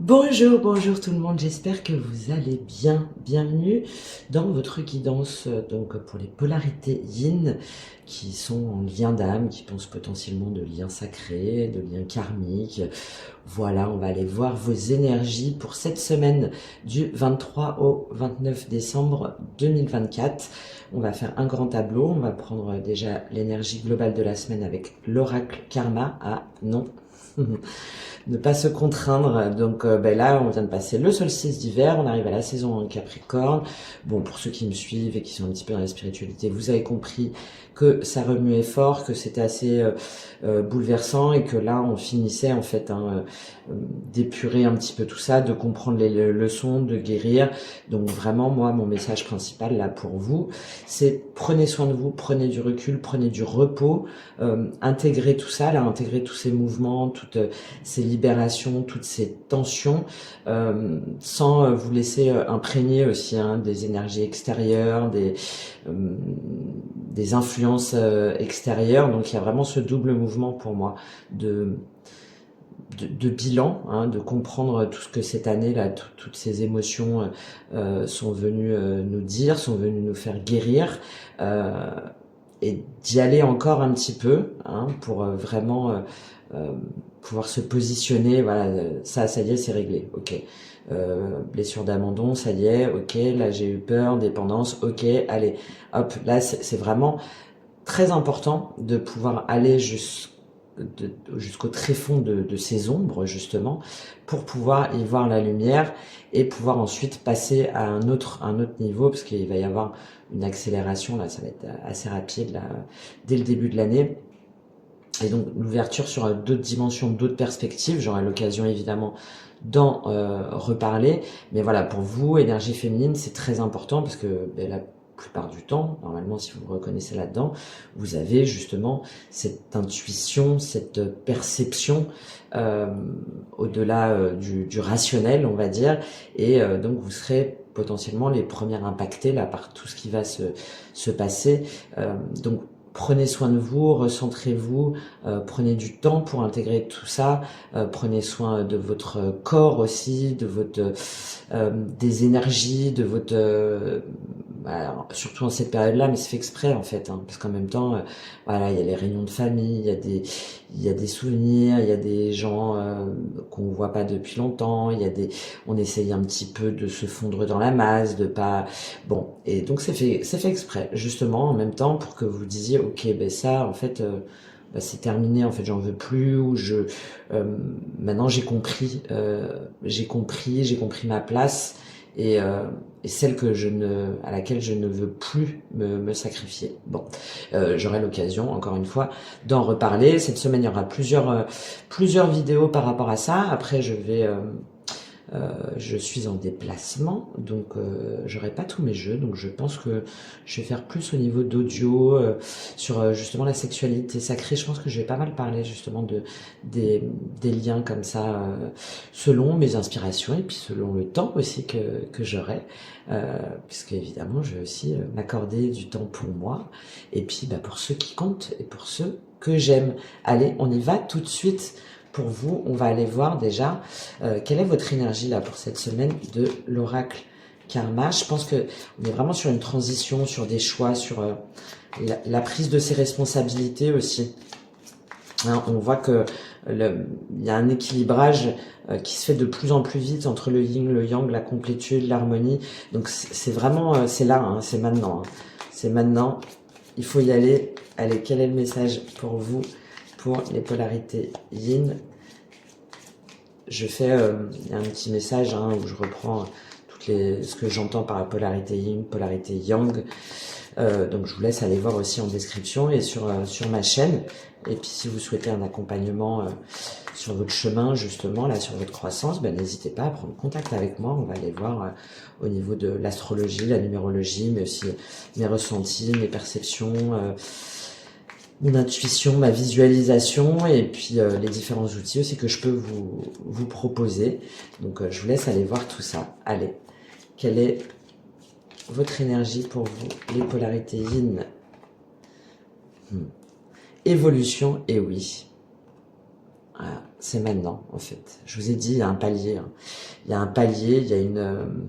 Bonjour, bonjour tout le monde, j'espère que vous allez bien. Bienvenue dans votre guidance donc pour les polarités yin qui sont en lien d'âme, qui pensent potentiellement de liens sacrés, de liens karmiques. Voilà, on va aller voir vos énergies pour cette semaine du 23 au 29 décembre 2024. On va faire un grand tableau, on va prendre déjà l'énergie globale de la semaine avec l'oracle karma. Ah non ne pas se contraindre. Donc là, on vient de passer le solstice d'hiver, on arrive à la saison en Capricorne. Bon, pour ceux qui me suivent et qui sont un petit peu dans la spiritualité, vous avez compris que ça remuait fort, que c'était assez bouleversant et que là, on finissait en fait d'épurer un petit peu tout ça, de comprendre les leçons, de guérir. Donc vraiment, moi, mon message principal là pour vous, c'est prenez soin de vous, prenez du recul, prenez du repos, intégrez tout ça, là, intégrez tous ces mouvements, toutes ces libérations, toutes ces tensions, sans vous laisser imprégner aussi des énergies extérieures, des influences extérieures. Donc il y a vraiment ce double mouvement pour moi de bilan, de comprendre tout ce que cette année là, toutes ces émotions sont venues nous dire, sont venues nous faire guérir. Et d'y aller encore un petit peu pour vraiment pouvoir se positionner. Voilà, ça y est, c'est réglé. Ok. Blessure d'abandon, ça y est. Ok. Là, j'ai eu peur, dépendance. Ok. Allez, hop. Là, c'est vraiment très important de pouvoir aller jusqu'au tréfonds de ces ombres, justement, pour pouvoir y voir la lumière et pouvoir ensuite passer à un autre niveau, parce qu'il va y avoir une accélération, là, ça va être assez rapide, là, dès le début de l'année. Et donc, l'ouverture sur d'autres dimensions, d'autres perspectives. J'aurai l'occasion, évidemment, d'en reparler. Mais voilà, pour vous, énergie féminine, c'est très important parce que la plupart du temps, normalement, si vous vous reconnaissez là-dedans, vous avez justement cette intuition, cette perception au-delà du rationnel, on va dire. Et donc, vous serez potentiellement les premières impactées là par tout ce qui va se passer. Donc, prenez soin de vous, recentrez-vous, prenez du temps pour intégrer tout ça, prenez soin de votre corps aussi, de votre des énergies, de votre voilà, surtout en cette période-là, mais c'est fait exprès en fait, parce qu'en même temps, voilà, il y a les réunions de famille, il y a des souvenirs, il y a des gens qu'on voit pas depuis longtemps, on essaye un petit peu de se fondre dans la masse, de pas, bon, et donc c'est fait exprès, justement, en même temps, pour que vous disiez, ok, ben ça, en fait, c'est terminé, en fait, j'en veux plus, ou maintenant j'ai compris ma place et celle à laquelle je ne veux plus me sacrifier. Bon, j'aurai l'occasion, encore une fois, d'en reparler. Cette semaine, il y aura plusieurs vidéos par rapport à ça. Après, je suis en déplacement, donc j'aurai pas tous mes jeux, donc je pense que je vais faire plus au niveau d'audio sur justement la sexualité sacrée. Je pense que je vais pas mal parler justement des liens comme ça selon mes inspirations et puis selon le temps aussi que j'aurai, puisque évidemment je vais aussi m'accorder du temps pour moi et puis pour ceux qui comptent et pour ceux que j'aime. Allez, on y va tout de suite. Pour vous, on va aller voir déjà quelle est votre énergie là pour cette semaine de l'oracle karma. Je pense que on est vraiment sur une transition, sur des choix, sur la prise de ses responsabilités aussi. On voit que il y a un équilibrage qui se fait de plus en plus vite entre le yin, le yang, la complétude, l'harmonie. Donc c'est vraiment, c'est là, c'est maintenant. C'est maintenant, il faut y aller. Allez, quel est le message pour vous, pour les polarités yin? Je fais un petit message où je reprends ce que j'entends par la polarité yin, polarité yang. Donc je vous laisse aller voir aussi en description et sur ma chaîne. Et puis si vous souhaitez un accompagnement sur votre chemin justement, là sur votre croissance, n'hésitez pas à prendre contact avec moi. On va aller voir au niveau de l'astrologie, la numérologie, mais aussi mes ressentis, mes perceptions, mon intuition, ma visualisation et puis les différents outils aussi que je peux vous proposer. Donc je vous laisse aller voir tout ça. Allez, quelle est votre énergie pour vous, les polarités yin? Évolution, et oui. Voilà. c'est maintenant, en fait. Je vous ai dit, il y a un palier. Hein. Il y a un palier, il y a une...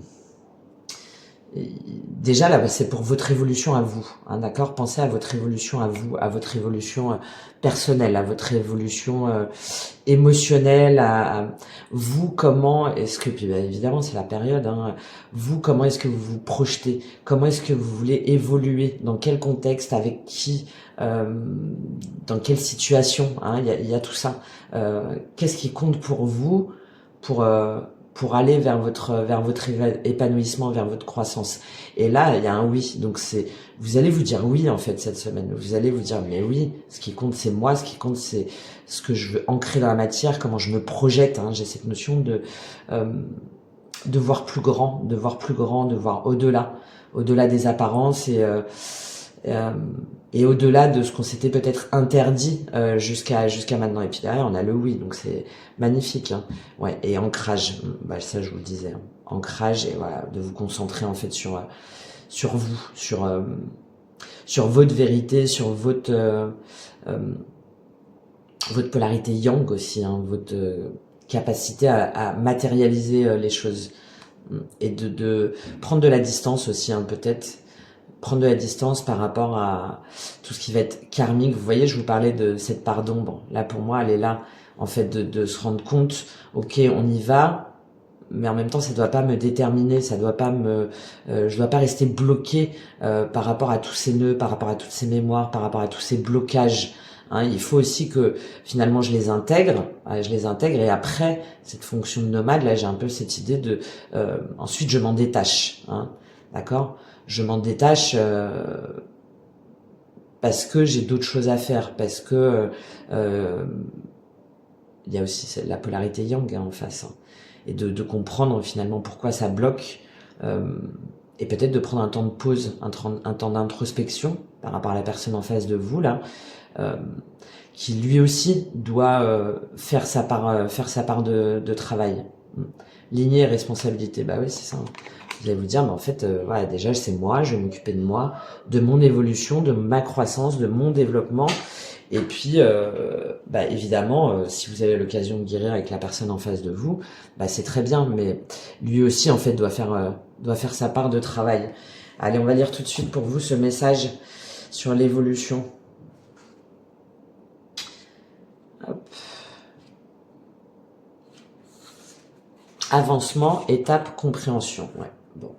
Déjà, là, c'est pour votre évolution à vous, hein, d'accord? Pensez à votre évolution à vous, à votre évolution personnelle, à votre évolution émotionnelle, à vous, comment est-ce que... Puis, bah, évidemment, c'est la période, hein, vous, comment est-ce que vous vous projetez? Comment est-ce que vous voulez évoluer? Dans quel contexte? Avec qui? Dans quelle situation, hein, il y a tout ça. Qu'est-ce qui compte pour vous pour aller vers votre épanouissement, vers votre croissance. Et là, il y a un oui. Donc vous allez vous dire oui en fait cette semaine. Vous allez vous dire mais oui. Ce qui compte c'est moi. Ce qui compte c'est ce que je veux ancrer dans la matière. Comment je me projette. Hein. J'ai cette notion de voir plus grand, de voir au-delà des apparences et au-delà de ce qu'on s'était peut-être interdit jusqu'à maintenant. Et puis derrière, on a le oui, donc c'est magnifique. Hein. Ouais, et ancrage, bah, ça je vous le disais, hein. Ancrage et voilà, de vous concentrer en fait sur vous, sur votre vérité, sur votre polarité yang aussi, hein, votre capacité à matérialiser les choses et de prendre de la distance aussi, hein, peut-être prendre de la distance par rapport à tout ce qui va être karmique. Vous voyez, je vous parlais de cette part d'ombre. Là, pour moi, elle est là, en fait, de se rendre compte, ok, on y va, mais en même temps, ça doit pas me déterminer, ça doit pas je dois pas rester bloqué par rapport à tous ces nœuds, par rapport à toutes ces mémoires, par rapport à tous ces blocages. Hein, il faut aussi que finalement je les intègre et après cette fonction de nomade, là, j'ai un peu cette idée de ensuite je m'en détache. Hein, d'accord? Je m'en détache parce que j'ai d'autres choses à faire, parce que il y a aussi la polarité yang hein, en face, hein, et de comprendre finalement pourquoi ça bloque, et peut-être de prendre un temps de pause, un temps d'introspection par rapport à la personne en face de vous là, qui lui aussi doit faire sa part de travail. Lignée et responsabilité, bah oui c'est ça. Vous allez vous dire, mais en fait, voilà, déjà c'est moi, je vais m'occuper de moi, de mon évolution, de ma croissance, de mon développement. Et puis, bah, évidemment, si vous avez l'occasion de guérir avec la personne en face de vous, bah, c'est très bien, mais lui aussi, en fait, doit faire sa part de travail. Allez, on va lire tout de suite pour vous ce message sur l'évolution. Hop. Avancement, étape, compréhension. Ouais, bon.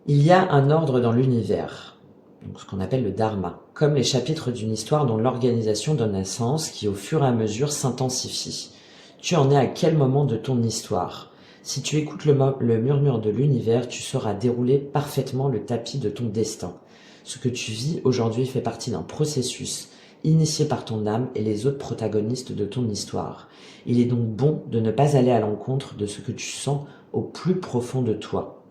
Il y a un ordre dans l'univers, donc ce qu'on appelle le dharma, comme les chapitres d'une histoire dont l'organisation donne un sens qui au fur et à mesure s'intensifie. Tu en es à quel moment de ton histoire? Si tu écoutes le murmure de l'univers, tu sauras dérouler parfaitement le tapis de ton destin. Ce que tu vis aujourd'hui fait partie d'un processus initié par ton âme et les autres protagonistes de ton histoire. Il est donc bon de ne pas aller à l'encontre de ce que tu sens au plus profond de toi.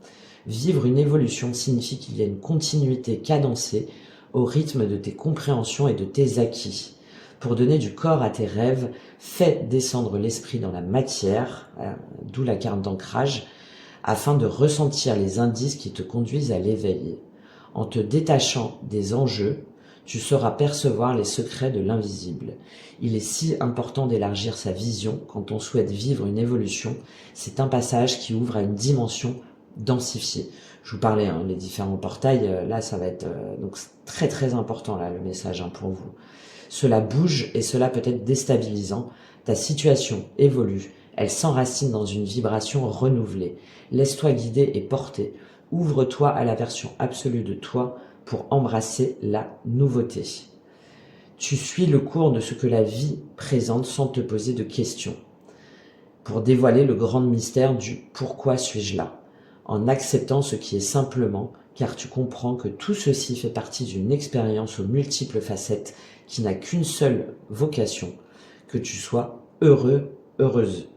Vivre une évolution signifie qu'il y a une continuité cadencée au rythme de tes compréhensions et de tes acquis. Pour donner du corps à tes rêves, fais descendre l'esprit dans la matière, d'où la carte d'ancrage, afin de ressentir les indices qui te conduisent à l'éveil. En te détachant des enjeux, tu sauras percevoir les secrets de l'invisible. Il est si important d'élargir sa vision quand on souhaite vivre une évolution. C'est un passage qui ouvre à une dimension densifiée. Je vous parlais, hein, les différents portails, là ça va être donc très très important là le message hein, pour vous. Cela bouge et cela peut être déstabilisant. Ta situation évolue, elle s'enracine dans une vibration renouvelée. Laisse-toi guider et porter. Ouvre-toi à la version absolue de toi pour embrasser la nouveauté. Tu suis le cours de ce que la vie présente sans te poser de questions, pour dévoiler le grand mystère du « pourquoi suis-je là ?» en acceptant ce qui est simplement, car tu comprends que tout ceci fait partie d'une expérience aux multiples facettes qui n'a qu'une seule vocation, que tu sois heureux, heureuse.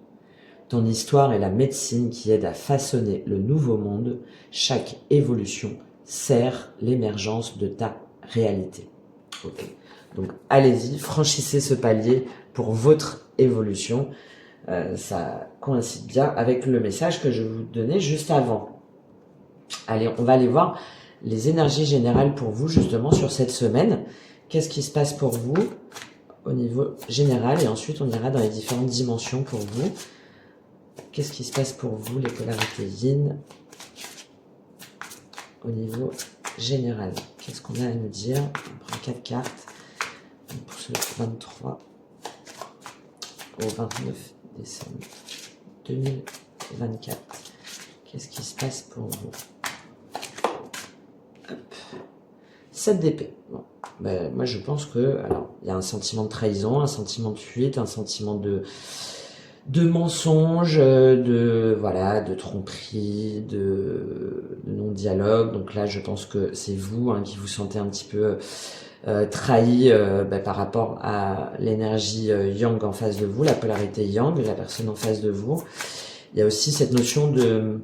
Ton histoire est la médecine qui aide à façonner le nouveau monde. Chaque évolution sert l'émergence de ta réalité. Ok. Donc allez-y, franchissez ce palier pour votre évolution. Ça coïncide bien avec le message que je vous donnais juste avant. Allez, on va aller voir les énergies générales pour vous justement sur cette semaine. Qu'est-ce qui se passe pour vous au niveau général et ensuite on ira dans les différentes dimensions pour vous. Qu'est-ce qui se passe pour vous, les polarités yin, au niveau général? Qu'est-ce qu'on a à nous dire? On prend 4 cartes pour ce 23 au 29 décembre 2024. Qu'est-ce qui se passe pour vous? Hop. 7 d'épée. Bon. Ben, moi je pense que, alors, il y a un sentiment de trahison, un sentiment de fuite, un sentiment de mensonge, voilà, de tromperie, de non-dialogue. Donc là, je pense que c'est vous qui vous sentez un petit peu trahi par rapport à l'énergie yang en face de vous, la polarité yang, la personne en face de vous. Il y a aussi cette notion de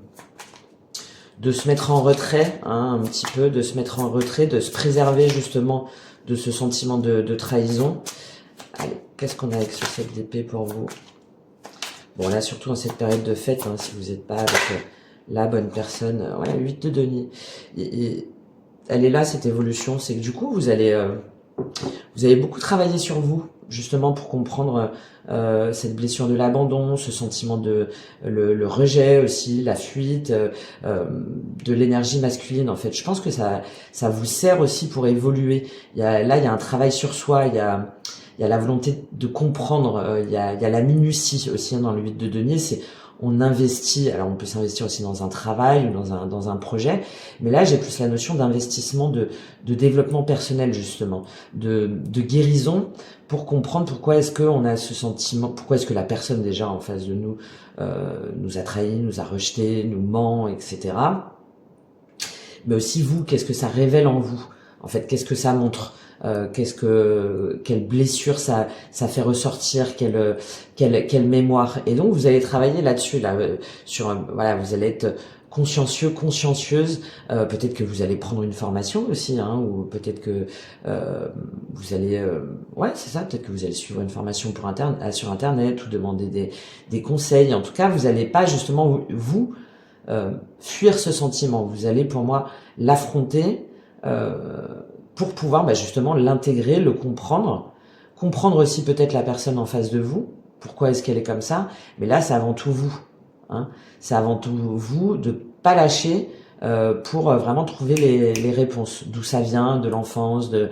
se mettre en retrait, un petit peu, de se mettre en retrait, de se préserver justement de ce sentiment de trahison. Allez, qu'est-ce qu'on a avec ce 7 d'épée pour vous? Bon, là, surtout en cette période de fête, si vous n'êtes pas avec la bonne personne. Ouais, 8 de denier. Et elle est là, cette évolution. C'est que du coup, vous allez beaucoup travailler sur vous, justement, pour comprendre cette blessure de l'abandon, ce sentiment de le rejet aussi, la fuite, de l'énergie masculine, en fait. Je pense que ça vous sert aussi pour évoluer. Là, il y a un travail sur soi, il y a la volonté de comprendre, il y a la minutie aussi dans le 8 de denier, c'est on investit, alors on peut s'investir aussi dans un travail ou dans un projet, mais là j'ai plus la notion d'investissement de développement personnel justement, de guérison pour comprendre pourquoi est-ce qu'on a ce sentiment, pourquoi est-ce que la personne déjà en face de nous nous a trahis, nous a rejetés, nous ment, etc. Mais aussi vous, qu'est-ce que ça révèle en vous? En fait, qu'est-ce que ça montre? Quelle blessure ça fait ressortir, quelle mémoire. Et donc vous allez travailler là-dessus, voilà, vous allez être consciencieux, consciencieuse. Peut-être que vous allez prendre une formation aussi, ou peut-être que vous allez, ouais, c'est ça. Peut-être que vous allez suivre une formation sur internet ou demander des conseils. En tout cas, vous n'allez pas justement vous fuir ce sentiment. Vous allez, pour moi, l'affronter. Pour pouvoir justement l'intégrer, le comprendre aussi peut-être la personne en face de vous, pourquoi est-ce qu'elle est comme ça, mais là c'est avant tout vous, c'est avant tout vous de pas lâcher pour vraiment trouver les réponses, d'où ça vient, de l'enfance, de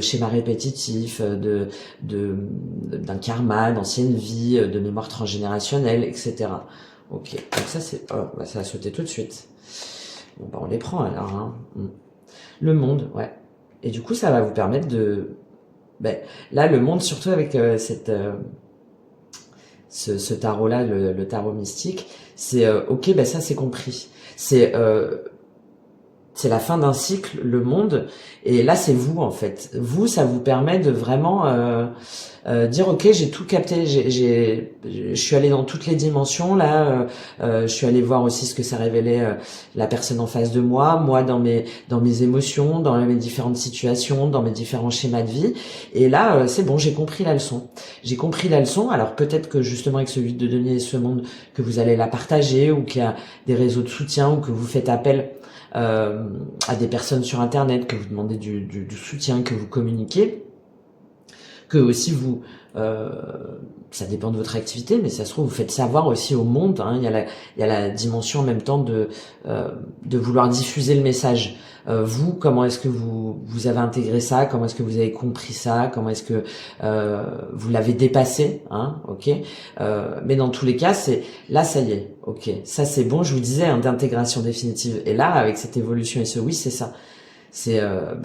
schémas répétitifs, d'un karma, d'ancienne vie, de mémoire transgénérationnelle, etc. Ok, donc ça c'est, ça a sauté tout de suite. Bon on les prend alors. Le monde, ouais. Et du coup, ça va vous permettre de... là, le monde, surtout avec ce tarot-là, le tarot mystique, c'est ok, ça c'est compris. C'est la fin d'un cycle, le monde, et là c'est vous en fait. Vous, ça vous permet de vraiment dire ok, j'ai tout capté, je suis allé dans toutes les dimensions là, je suis allé voir aussi ce que ça révélait la personne en face de moi dans mes émotions, dans mes différentes situations, dans mes différents schémas de vie, et là c'est bon, j'ai compris la leçon. J'ai compris la leçon. Alors peut-être que justement avec ce 8 de denier et ce monde, que vous allez la partager, ou qu'il y a des réseaux de soutien, ou que vous faites appel à des personnes sur internet, que vous demandez du soutien, que vous communiquez, que aussi vous, ça dépend de votre activité, mais ça se trouve vous faites savoir aussi au monde, il y a la dimension en même temps de vouloir diffuser le message. Vous, comment est-ce que vous avez intégré ça, comment est-ce que vous avez compris ça, comment est-ce que vous l'avez dépassé, ok. Mais dans tous les cas, là ça y est, ok, ça c'est bon, je vous disais, d'intégration définitive. Et là, avec cette évolution et ce oui, c'est ça. C'est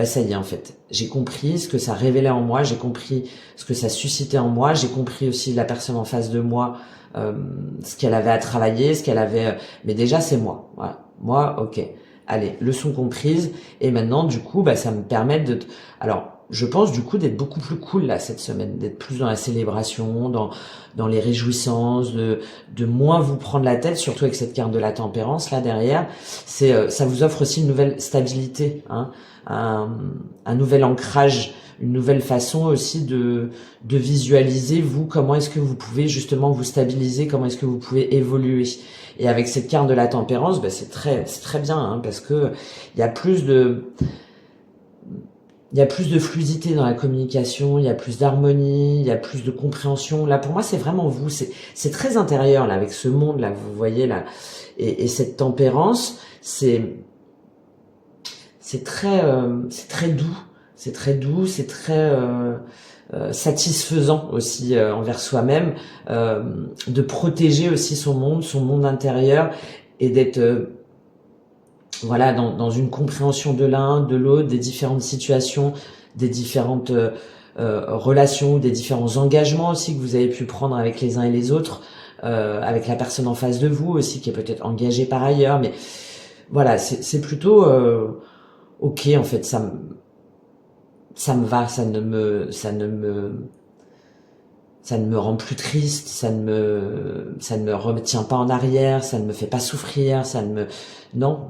ça y est en fait. J'ai compris ce que ça révélait en moi, j'ai compris ce que ça suscitait en moi, j'ai compris aussi la personne en face de moi, ce qu'elle avait à travailler, ce qu'elle avait. Mais déjà c'est moi. Voilà. Moi, ok. Allez, leçon comprise. Et maintenant, du coup, ça me permet de. Alors, je pense du coup d'être beaucoup plus cool là cette semaine, d'être plus dans la célébration, dans les réjouissances, de moins vous prendre la tête, surtout avec cette carte de la tempérance là derrière. Ça vous offre aussi une nouvelle stabilité, un nouvel ancrage, une nouvelle façon aussi de visualiser vous, comment est-ce que vous pouvez justement vous stabiliser, comment est-ce que vous pouvez évoluer. Et avec cette carte de la tempérance, c'est très bien, parce que il y a plus de il y a plus de fluidité dans la communication, il y a plus d'harmonie, il y a plus de compréhension. Là, pour moi, c'est vraiment vous. C'est très intérieur, là, avec ce monde-là, vous voyez, là. Et cette tempérance, c'est très doux. C'est très doux, c'est très satisfaisant aussi envers soi-même, de protéger aussi son monde intérieur et d'être voilà, dans une compréhension de l'un, de l'autre, des différentes situations, des différentes relations, des différents engagements aussi que vous avez pu prendre avec les uns et les autres, avec la personne en face de vous aussi qui est peut-être engagée par ailleurs, mais voilà, c'est plutôt ok en fait, ça me va, ça ne me rend plus triste, ça ne me retient pas en arrière, ça ne me fait pas souffrir, ça ne me, non,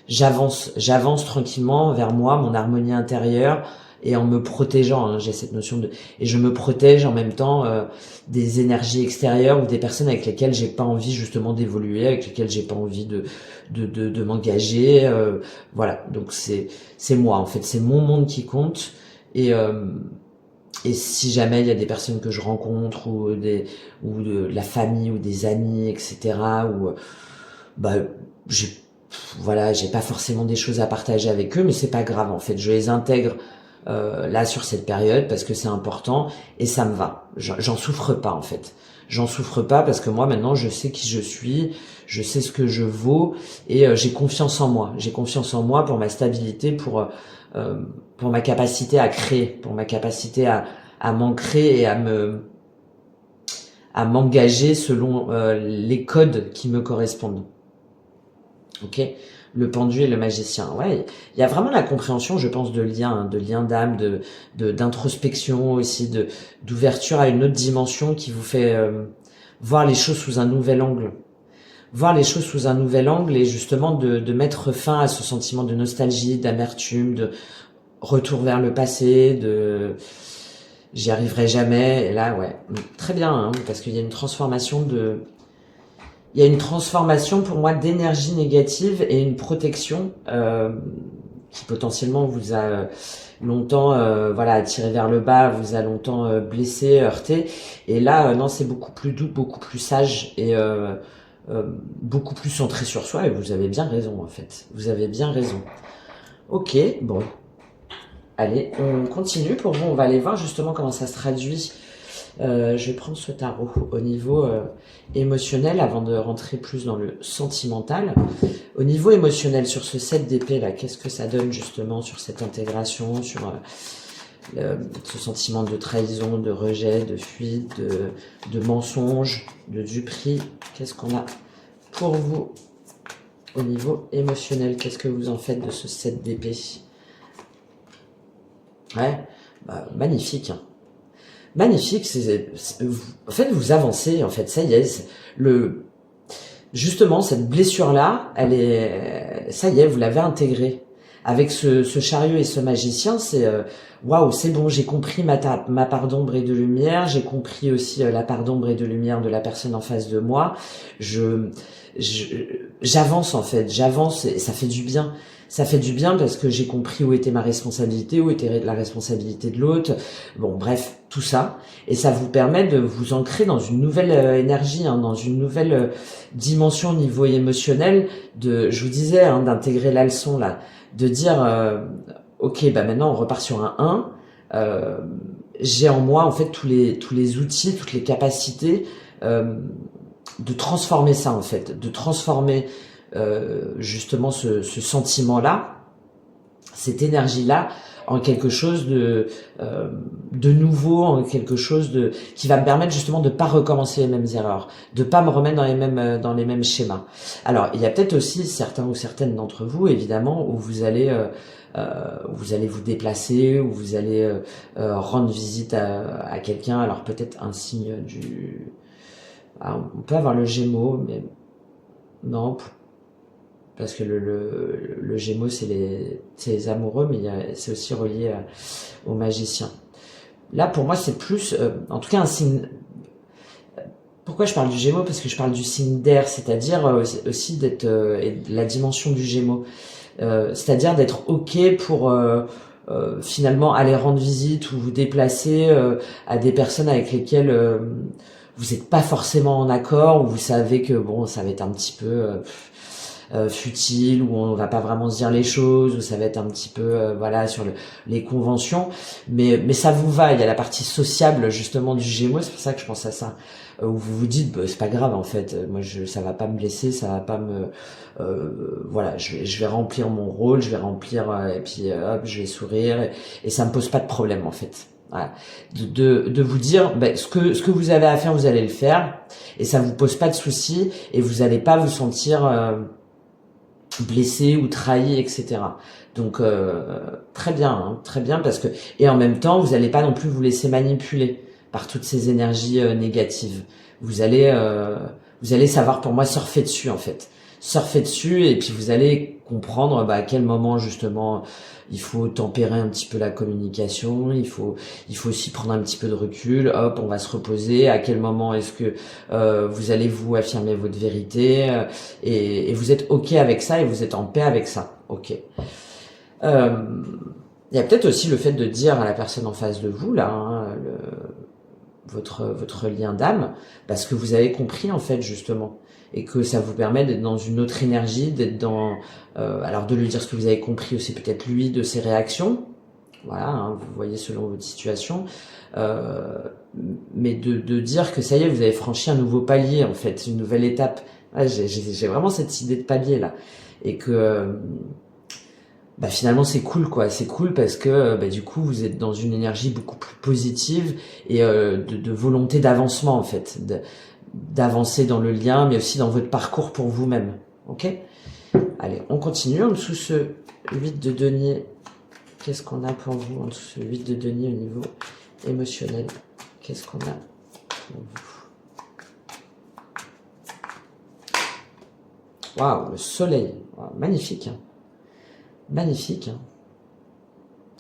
j'avance tranquillement vers moi, mon harmonie intérieure, et en me protégeant, hein, j'ai cette notion de, et je me protège en même temps des énergies extérieures ou des personnes avec lesquelles j'ai pas envie justement d'évoluer, avec lesquelles j'ai pas envie de m'engager, voilà. Donc c'est moi en fait, c'est mon monde qui compte, et et si jamais il y a des personnes que je rencontre ou de la famille ou des amis, etc. ou bah j'ai voilà, j'ai pas forcément des choses à partager avec eux, mais c'est pas grave en fait. Je les intègre là sur cette période parce que c'est important et ça me va. J'en souffre pas en fait. J'en souffre pas parce que moi maintenant je sais qui je suis, je sais ce que je vaux et j'ai confiance en moi. J'ai confiance en moi pour ma stabilité, pour ma capacité à créer, pour ma capacité à m'ancrer et à m'engager selon les codes qui me correspondent. Ok, le pendu et le magicien. Ouais, il y a vraiment la compréhension, je pense, de lien d'âme, d'introspection aussi, d'ouverture à une autre dimension qui vous fait voir les choses sous un nouvel angle. Voir les choses sous un nouvel angle et justement de mettre fin à ce sentiment de nostalgie, d'amertume, de retour vers le passé, de j'y arriverai jamais. Et là, ouais, très bien, hein, parce qu'il y a une transformation il y a une transformation pour moi d'énergie négative et une protection qui potentiellement vous a longtemps voilà attiré vers le bas, vous a longtemps blessé, heurté. Et là, non, c'est beaucoup plus doux, beaucoup plus sage et beaucoup plus centré sur soi. Et vous avez bien raison en fait. Vous avez bien raison. Ok, bon. Allez, on continue. Pour vous, on va aller voir justement comment ça se traduit. Je vais prendre ce tarot au niveau émotionnel avant de rentrer plus dans le sentimental. Au niveau émotionnel, sur ce 7 d'épée là, qu'est-ce que ça donne justement sur cette intégration, sur ce sentiment de trahison, de rejet, de fuite, de mensonge, de duperie? Qu'est-ce qu'on a pour vous au niveau émotionnel? Qu'est-ce que vous en faites de ce 7 d'épée? Ouais, bah, magnifique, hein. Magnifique, en fait vous avancez, en fait ça y est, justement cette blessure là, ça y est, vous l'avez intégrée. Avec ce chariot et ce magicien, c'est waouh, c'est bon, j'ai compris ma part d'ombre et de lumière, j'ai compris aussi la part d'ombre et de lumière de la personne en face de moi. J'avance en fait, j'avance et ça fait du bien. Ça fait du bien parce que j'ai compris où était ma responsabilité, où était la responsabilité de l'autre. Bon, bref, tout ça. Et ça vous permet de vous ancrer dans une nouvelle énergie, hein, dans une nouvelle dimension au niveau émotionnel. Je vous disais, hein, d'intégrer la leçon là, de dire, ok, bah maintenant on repart sur un 1. J'ai en moi en fait tous les outils, toutes les capacités de transformer ça en fait, de transformer justement ce sentiment-là, cette énergie-là, en quelque chose de nouveau, en quelque chose qui va me permettre justement de pas recommencer les mêmes erreurs, de pas me remettre dans les mêmes schémas. Alors, il y a peut-être aussi certains ou certaines d'entre vous, évidemment, où vous allez vous déplacer, où vous allez rendre visite à quelqu'un. Alors peut-être un signe du... Alors, on peut avoir le Gémeaux, mais non, parce que le Gémeaux c'est les amoureux, mais c'est aussi relié au magicien. Là pour moi c'est plus, en tout cas un signe. Pourquoi je parle du Gémeaux? Parce que je parle du signe d'air, c'est-à-dire aussi d'être et de la dimension du Gémeaux. C'est-à-dire d'être ok pour finalement aller rendre visite ou vous déplacer à des personnes avec lesquelles vous n'êtes pas forcément en accord, ou vous savez que bon, ça va être un petit peu futile, où on va pas vraiment se dire les choses, où ça va être un petit peu voilà sur les conventions, mais ça vous va. Il y a la partie sociable justement du Gémeaux, c'est pour ça que je pense à ça, où vous vous dites bah, c'est pas grave en fait, moi ça va pas me blesser, ça va pas me voilà, je vais remplir mon rôle, je vais remplir et puis hop, je vais sourire et ça me pose pas de problème en fait. Voilà. De vous dire ben, ce que vous avez à faire, vous allez le faire et ça vous pose pas de soucis et vous allez pas vous sentir blessé ou trahi, etc. Donc très bien parce que et en même temps vous n'allez pas non plus vous laisser manipuler par toutes ces énergies négatives. Vous allez savoir pour moi surfer dessus en fait, surfer dessus et puis vous allez comprendre à quel moment justement il faut tempérer un petit peu la communication, il faut aussi prendre un petit peu de recul, hop on va se reposer, à quel moment est-ce que vous allez vous affirmer votre vérité et vous êtes ok avec ça et vous êtes en paix avec ça, ok. Il y a peut-être aussi le fait de dire à la personne en face de vous là, hein, votre lien d'âme, parce que vous avez compris en fait justement, et que ça vous permet d'être dans une autre énergie, d'être dans alors de lui dire ce que vous avez compris aussi peut-être lui de ses réactions, voilà, hein, vous voyez selon votre situation, mais de dire que ça y est vous avez franchi un nouveau palier en fait, une nouvelle étape. Ouais, j'ai vraiment cette idée de palier là, et que bah finalement c'est cool quoi, c'est cool parce que bah, du coup vous êtes dans une énergie beaucoup plus positive et de volonté d'avancement en fait, d'avancer dans le lien mais aussi dans votre parcours pour vous-même, ok. Allez on continue en dessous ce 8 de denier, qu'est-ce qu'on a pour vous en dessous ce 8 de denier au niveau émotionnel, qu'est-ce qu'on a pour vous. Waouh, le soleil, wow, magnifique hein. Magnifique.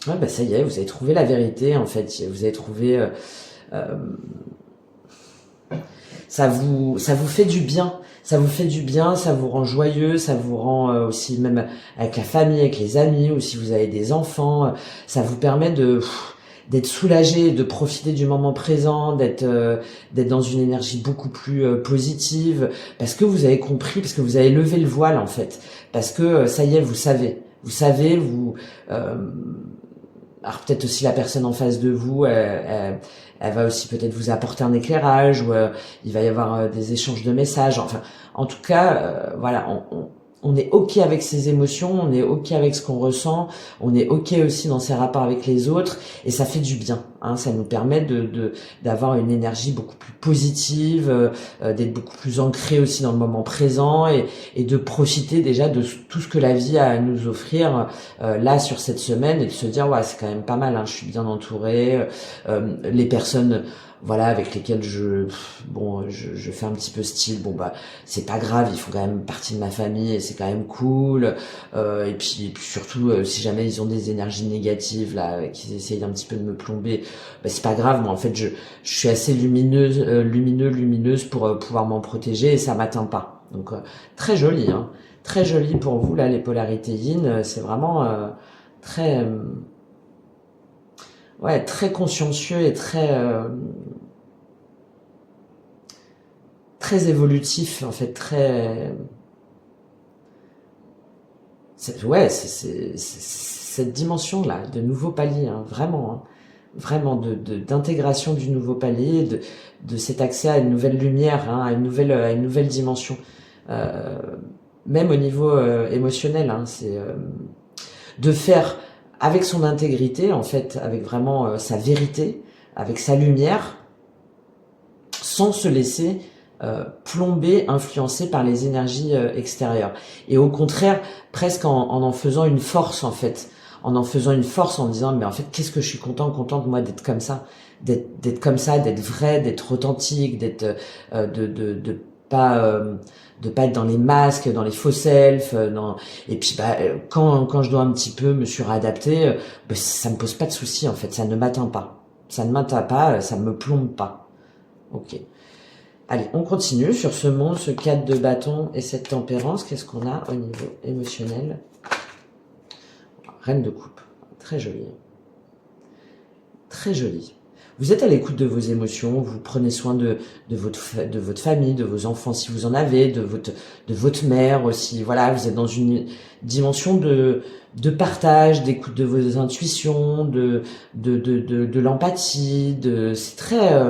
Ouais, bah ça y est, vous avez trouvé la vérité en fait. Vous avez trouvé. Ça vous fait du bien. Ça vous fait du bien, ça vous rend joyeux, ça vous rend aussi même avec la famille, avec les amis, ou si vous avez des enfants, ça vous permet d'être soulagé, de profiter du moment présent, d'être dans une énergie beaucoup plus positive, parce que vous avez compris, parce que vous avez levé le voile en fait, parce que ça y est, vous savez, alors peut-être aussi la personne en face de vous, elle va aussi peut-être vous apporter un éclairage, ou il va y avoir des échanges de messages. Enfin, en tout cas, voilà, on est ok avec ses émotions, on est ok avec ce qu'on ressent, on est ok aussi dans ses rapports avec les autres, et ça fait du bien. Hein, ça nous permet d'avoir une énergie beaucoup plus positive, d'être beaucoup plus ancré aussi dans le moment présent, et de profiter déjà de tout ce que la vie a à nous offrir là sur cette semaine, et de se dire ouais c'est quand même pas mal, hein, je suis bien entouré, les personnes voilà avec lesquelles je fais un petit peu style, bon bah c'est pas grave, ils font quand même partie de ma famille et c'est quand même cool, et puis surtout si jamais ils ont des énergies négatives là qui essayent un petit peu de me plomber, bah c'est pas grave, moi en fait je suis assez lumineuse pour pouvoir m'en protéger et ça m'atteint pas. Donc très joli hein, très joli pour vous là les polarités yin, c'est vraiment très ouais, très consciencieux et très évolutif en fait, très ouais c'est cette dimension là de nouveau palier hein, vraiment hein, vraiment d'intégration du nouveau palier, de cet accès à une nouvelle lumière hein, à une nouvelle dimension, même au niveau émotionnel hein, c'est de faire avec son intégrité en fait, avec vraiment sa vérité, avec sa lumière, sans se laisser plomber, influencer par les énergies extérieures. Et au contraire, presque en faisant une force en fait, en faisant une force en disant mais en fait qu'est-ce que je suis contente moi d'être comme ça, d'être comme ça, d'être vrai, d'être authentique, d'être de pas être dans les masques, dans les faux self, et puis quand je dois un petit peu me suradapter, ça me pose pas de soucis en fait, ça ne m'atteint pas, ça me plombe pas. Ok. Allez, on continue sur ce monde, ce 4 de bâton et cette tempérance. Qu'est-ce qu'on a au niveau émotionnel Reine de coupe. Très joli. Très joli. Vous êtes à l'écoute de vos émotions, vous prenez soin de votre famille, de vos enfants si vous en avez, de votre mère aussi. Voilà, vous êtes dans une dimension de partage, d'écoute de vos intuitions, de l'empathie, c'est très...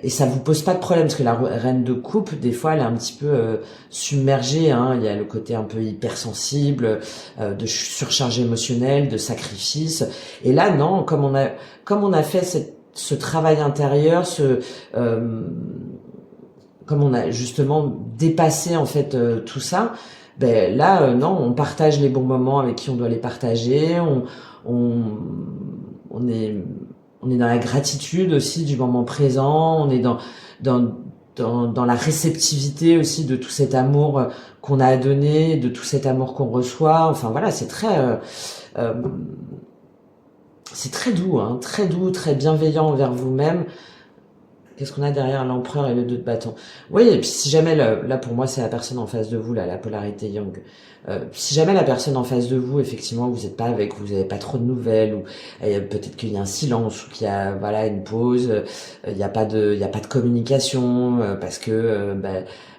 et ça vous pose pas de problème parce que la reine de coupe, des fois, elle est un petit peu submergée. Hein. Il y a le côté un peu hypersensible, de surcharge émotionnelle, de sacrifice. Et là, non, comme on a fait ce travail intérieur, comme on a justement dépassé en fait tout ça, ben là, non, on partage les bons moments avec qui on doit les partager. On, on est on est dans la gratitude aussi du moment présent, on est dans la réceptivité aussi de tout cet amour qu'on a à donner, de tout cet amour qu'on reçoit. Enfin voilà, c'est très doux, hein, très doux, très bienveillant envers vous-même. Qu'est-ce qu'on a derrière l'empereur et le 2 de bâton? Oui, et puis si jamais, là pour moi c'est la personne en face de vous, là, la polarité Yang. Si jamais la personne en face de vous, effectivement, vous n'êtes pas avec, vous n'avez pas trop de nouvelles, ou peut-être qu'il y a un silence, ou qu'il y a voilà une pause, il n'y a pas de communication, parce que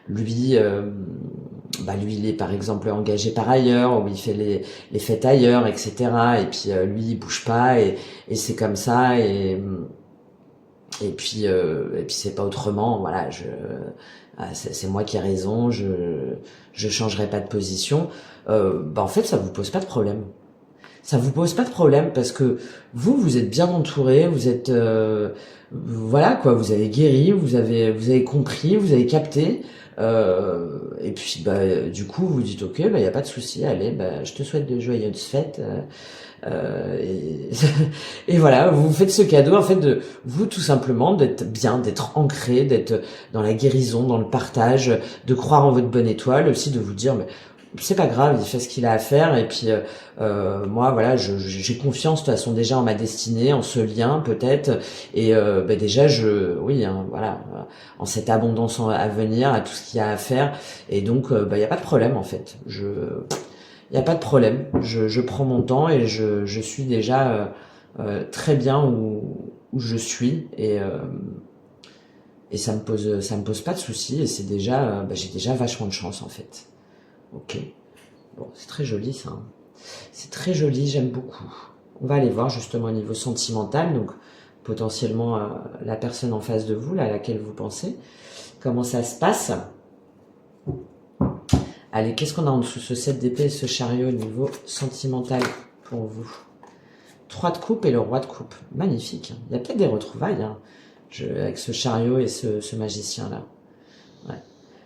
lui, lui il est par exemple engagé par ailleurs, ou il fait les fêtes ailleurs, etc. Et puis lui il bouge pas, et c'est comme ça, et puis c'est pas autrement. Voilà, c'est moi qui ai raison. Je changerai pas de position. En fait, ça vous pose pas de problème. Ça vous pose pas de problème parce que vous êtes bien entouré. Vous êtes voilà quoi. Vous avez guéri. Vous avez compris. Vous avez capté. Et puis du coup vous dites ok, y a pas de souci. Allez, je te souhaite de joyeuses fêtes. Et, et voilà, vous faites ce cadeau en fait de vous tout simplement d'être bien, d'être ancré, d'être dans la guérison, dans le partage, de croire en votre bonne étoile, aussi de vous dire mais c'est pas grave, il fait ce qu'il a à faire et puis moi voilà, j'ai confiance de toute façon déjà en ma destinée, en ce lien peut-être et déjà oui hein, voilà, en cette abondance à venir, à tout ce qu'il y a à faire et donc il y a pas de problème en fait. Il n'y a pas de problème, je prends mon temps et je suis déjà très bien où je suis et ça me pose pas de soucis et c'est déjà j'ai déjà vachement de chance en fait. Ok, bon c'est très joli ça, hein. C'est très joli, j'aime beaucoup. On va aller voir justement au niveau sentimental, donc potentiellement la personne en face de vous, là, à laquelle vous pensez, comment ça se passe. Allez, qu'est-ce qu'on a en dessous? Ce 7 d'épée et ce chariot au niveau sentimental pour vous. 3 de coupe et le roi de coupe. Magnifique. Il y a peut-être des retrouvailles hein, avec ce chariot et ce magicien-là. Ouais.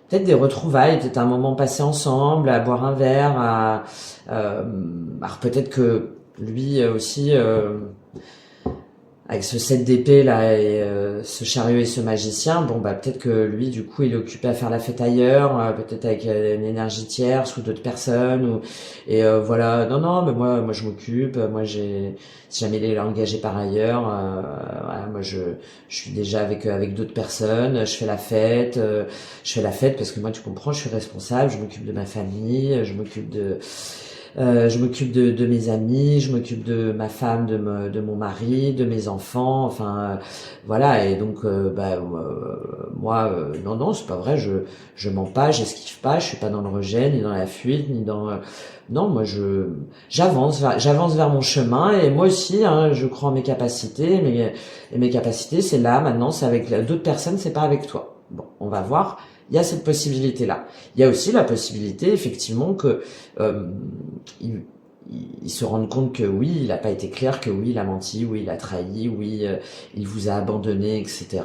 Peut-être des retrouvailles, peut-être un moment passé ensemble, à boire un verre, alors peut-être que lui aussi... avec ce 7 d'épée là et ce chariot et ce magicien, peut-être que lui du coup il est occupé à faire la fête ailleurs, peut-être avec une énergie tierce ou d'autres personnes voilà, non mais moi je m'occupe, si jamais il est engagé par ailleurs, voilà, moi je suis déjà avec d'autres personnes, je fais la fête parce que moi tu comprends, je suis responsable, je m'occupe de ma famille, je m'occupe de mes amis, je m'occupe de ma femme, de mon mari, de mes enfants, enfin voilà et donc moi non c'est pas vrai, je mens pas, j'esquive pas, je suis pas dans le rejet ni dans la fuite ni dans non moi j'avance vers mon chemin et moi aussi hein, je crois en mes capacités et mes capacités c'est là maintenant, c'est avec d'autres personnes, c'est pas avec toi. Bon, on va voir. Il y a cette possibilité-là. Il y a aussi la possibilité, effectivement, que il se rende compte que oui, il n'a pas été clair, que oui, il a menti, oui, il a trahi, oui, il vous a abandonné, etc.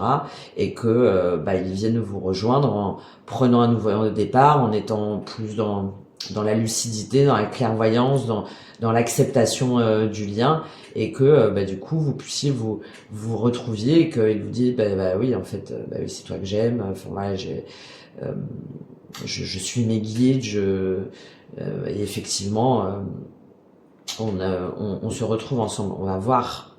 Et que il vienne vous rejoindre en prenant un nouveau départ, en étant plus dans la lucidité, dans la clairvoyance, dans l'acceptation du lien, et que du coup vous puissiez vous retrouviez et qu'il vous dit oui en fait oui c'est toi que j'aime, enfin voilà je suis mes guides, et effectivement on se retrouve ensemble, on va voir.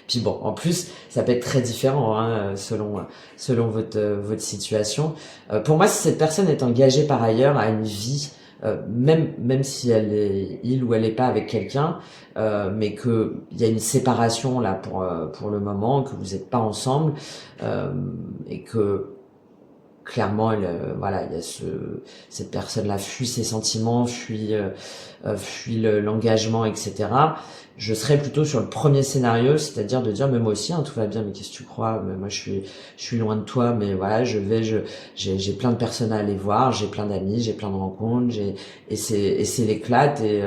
Puis bon, en plus, ça peut être très différent hein, selon votre situation. Pour moi, si cette personne est engagée par ailleurs à une vie même si il ou elle n'est pas avec quelqu'un, mais que il y a une séparation là pour le moment, que vous n'êtes pas ensemble, et que clairement, voilà, il y a cette personne-là fuit ses sentiments, fuit l'engagement, etc. Je serais plutôt sur le premier scénario, c'est-à-dire de dire, mais moi aussi, hein, tout va bien, mais qu'est-ce que tu crois? Mais moi, je suis loin de toi, mais voilà, j'ai plein de personnes à aller voir, j'ai plein d'amis, j'ai plein de rencontres, et c'est l'éclate, et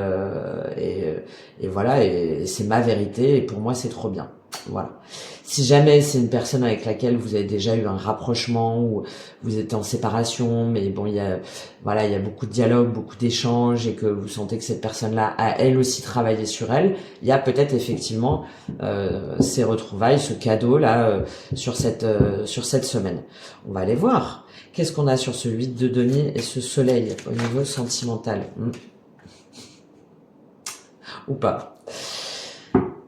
voilà, et c'est ma vérité, et pour moi, c'est trop bien. Voilà. Si jamais c'est une personne avec laquelle vous avez déjà eu un rapprochement ou vous êtes en séparation, mais bon, il y a beaucoup de dialogue, beaucoup d'échanges et que vous sentez que cette personne-là a elle aussi travaillé sur elle, il y a peut-être effectivement ces retrouvailles, ce cadeau-là sur cette semaine. On va aller voir. Qu'est-ce qu'on a sur ce 8 de denier et ce soleil au niveau sentimental ou pas?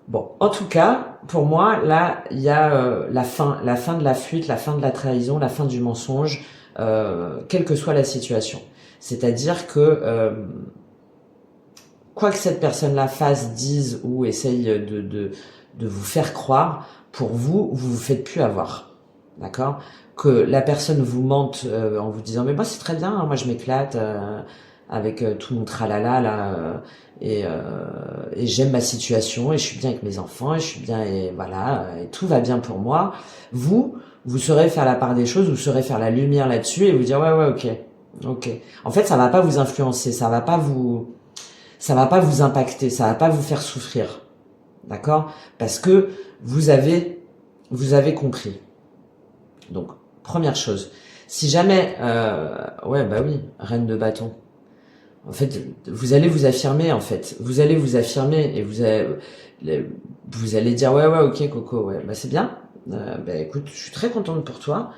Bon, en tout cas, pour moi, là, il y a la fin de la fuite, la fin de la trahison, la fin du mensonge, quelle que soit la situation. C'est-à-dire que quoi que cette personne-là fasse, dise ou essaye de vous faire croire, pour vous, vous faites plus avoir. D'accord? Que la personne vous mente en vous disant mais moi c'est très bien, hein, moi je m'éclate avec tout mon tralala là et j'aime ma situation et je suis bien avec mes enfants et je suis bien et voilà et tout va bien pour moi. Vous saurez faire la part des choses, vous saurez faire la lumière là-dessus et vous dire ouais ok. En fait ça va pas vous influencer, ça va pas vous impacter, ça va pas vous faire souffrir, d'accord? Parce que vous avez compris. Donc première chose, si jamais ouais bah oui, reine de bâton. En fait, vous allez vous affirmer et vous allez dire ouais ok Coco, ouais bah c'est bien. Bah écoute, je suis très contente pour toi.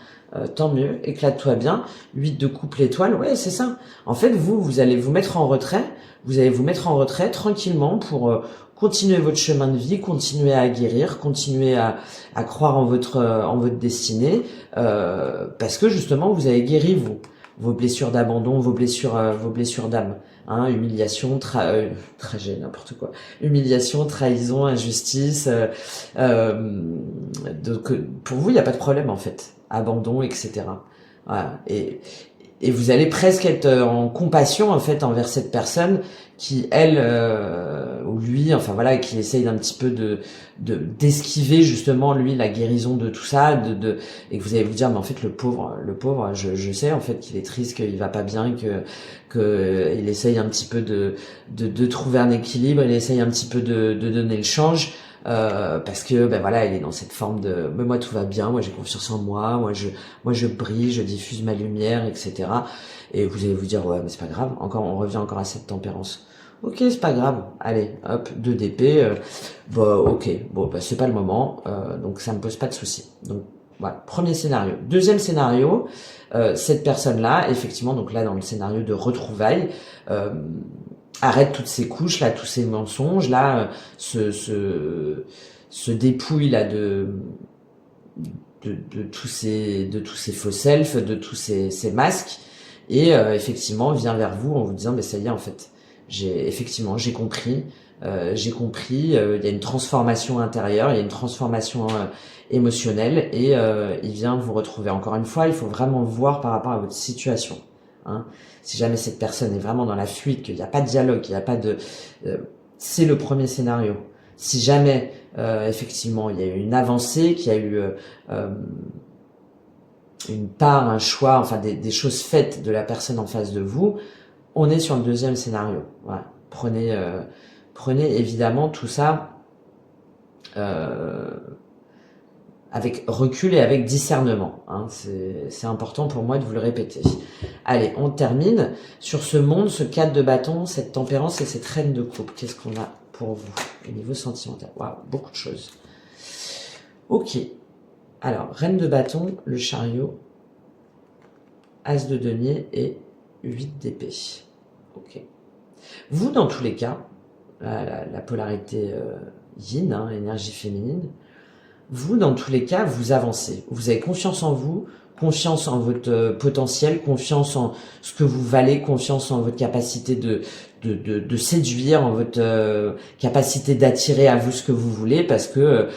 Tant mieux, éclate-toi bien. 8 de couple étoile, ouais c'est ça. En fait, vous allez vous mettre en retrait. Vous allez vous mettre en retrait tranquillement pour continuer votre chemin de vie, continuer à guérir, continuer à croire en votre destinée, parce que justement vous avez guéri vos blessures d'abandon, vos blessures d'âme, hein, humiliation, trajet, n'importe quoi, humiliation, trahison, injustice. Donc pour vous, il n'y a pas de problème en fait, abandon, etc. Voilà. Et vous allez presque être en compassion en fait envers cette personne qui elle ou lui, enfin voilà, qui essaye d'un petit peu d'esquiver justement lui la guérison de tout ça, et que vous allez vous dire mais en fait le pauvre, je sais en fait qu'il est triste, qu'il va pas bien, que il essaye un petit peu de trouver un équilibre, il essaye un petit peu de donner le change. Parce que ben voilà, il est dans cette forme de mais moi tout va bien, moi j'ai confiance en moi, moi je brille, je diffuse ma lumière, etc. Et vous allez vous dire ouais mais c'est pas grave, on revient encore à cette tempérance. Ok, c'est pas grave, allez, hop, 2 d'épée, bah ok, bon bah c'est pas le moment, donc ça me pose pas de soucis. Donc voilà, premier scénario. Deuxième scénario, cette personne-là, effectivement, donc là dans le scénario de retrouvailles, arrête toutes ces couches là, tous ces mensonges là, se dépouille là de tous ces faux selfs, de tous ces masques, et effectivement vient vers vous en vous disant mais ça y est en fait, j'ai compris, il y a une transformation intérieure, il y a une transformation émotionnelle, et il vient vous retrouver. Encore une fois, il faut vraiment voir par rapport à votre situation, hein. Si jamais cette personne est vraiment dans la fuite, qu'il n'y a pas de dialogue, qu'il n'y a pas de... c'est le premier scénario. Si jamais, effectivement, il y a eu une avancée, qu'il y a eu une part, un choix, enfin des choses faites de la personne en face de vous, on est sur le deuxième scénario. Voilà. Prenez évidemment tout ça avec recul et avec discernement, hein. C'est important pour moi de vous le répéter. Allez, on termine sur ce monde, ce 4 de bâton, cette tempérance et cette reine de coupe. Qu'est-ce qu'on a pour vous au niveau sentimental? Waouh, beaucoup de choses. Ok. Alors, reine de bâton, le chariot, as de denier et 8 d'épée. Ok. Vous, dans tous les cas, la polarité yin, hein, énergie féminine, vous, dans tous les cas, vous avancez. Vous avez confiance en vous, confiance en votre potentiel, confiance en ce que vous valez, confiance en votre capacité de séduire, en votre capacité d'attirer à vous ce que vous voulez, parce que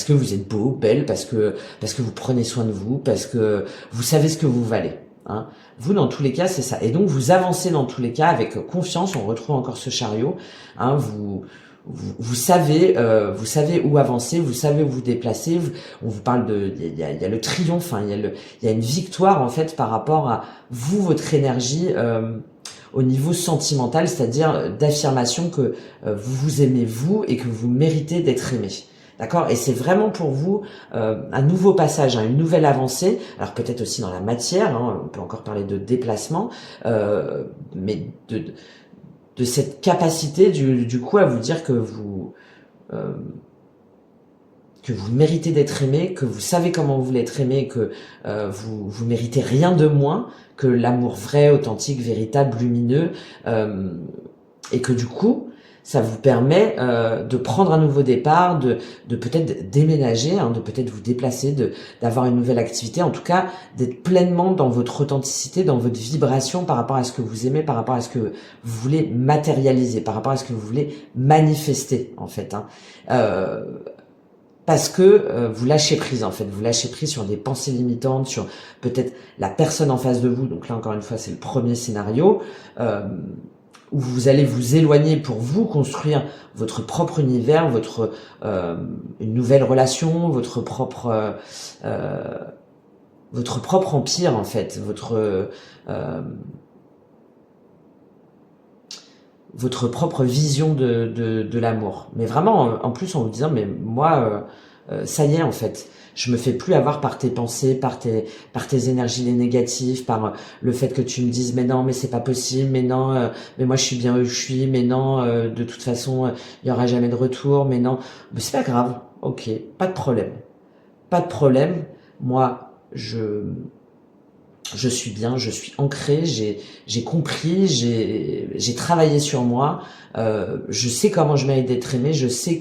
vous êtes beau, belle, parce que vous prenez soin de vous, parce que vous savez ce que vous valez. Hein. Vous, dans tous les cas, c'est ça. Et donc, vous avancez dans tous les cas avec confiance. On retrouve encore ce chariot. Hein, vous savez où avancer, vous savez où vous déplacer. On vous parle il y a le triomphe, hein, il y a une victoire en fait par rapport à vous, votre énergie au niveau sentimental, c'est-à-dire d'affirmation que vous vous aimez vous et que vous méritez d'être aimé. D'accord? Et c'est vraiment pour vous un nouveau passage, hein, une nouvelle avancée. Alors peut-être aussi dans la matière, hein, on peut encore parler de déplacement, mais de cette capacité du coup à vous dire euh, que vous méritez d'être aimé, que vous savez comment vous voulez être aimé, que vous méritez rien de moins que l'amour vrai, authentique, véritable, lumineux, et que du coup ça vous permet de prendre un nouveau départ, de peut-être déménager, hein, de peut-être vous déplacer, d'avoir une nouvelle activité, en tout cas d'être pleinement dans votre authenticité, dans votre vibration par rapport à ce que vous aimez, par rapport à ce que vous voulez matérialiser, par rapport à ce que vous voulez manifester en fait. Hein. Parce que vous lâchez prise en fait, vous lâchez prise sur des pensées limitantes, sur peut-être la personne en face de vous. Donc là encore une fois c'est le premier scénario. Où vous allez vous éloigner pour vous construire votre propre univers, une nouvelle relation, votre propre empire en fait, votre propre vision de l'amour. Mais vraiment, en plus en vous disant, mais moi, ça y est en fait, je me fais plus avoir par tes pensées, par tes énergies négatives, par le fait que tu me dises mais non, mais c'est pas possible, mais non, mais moi je suis bien où je suis, mais non, de toute façon il y aura jamais de retour, mais non, mais c'est pas grave, ok, pas de problème, pas de problème. Moi je suis bien, je suis ancré, j'ai compris, j'ai travaillé sur moi, je sais comment je mérite d'être aimé, je sais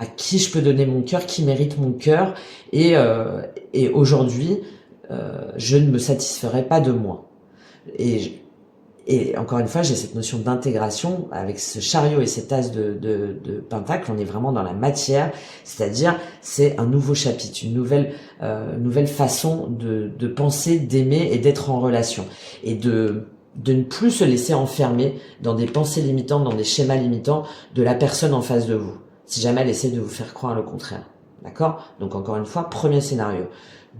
à qui je peux donner mon cœur, qui mérite mon cœur, et aujourd'hui, je ne me satisferai pas de moi. Et encore une fois, j'ai cette notion d'intégration avec ce chariot et cet as de pentacle. On est vraiment dans la matière, c'est-à-dire c'est un nouveau chapitre, une nouvelle façon de penser, d'aimer et d'être en relation, et de ne plus se laisser enfermer dans des pensées limitantes, dans des schémas limitants de la personne en face de vous, si jamais elle essaie de vous faire croire le contraire. D'accord? Donc encore une fois, premier scénario.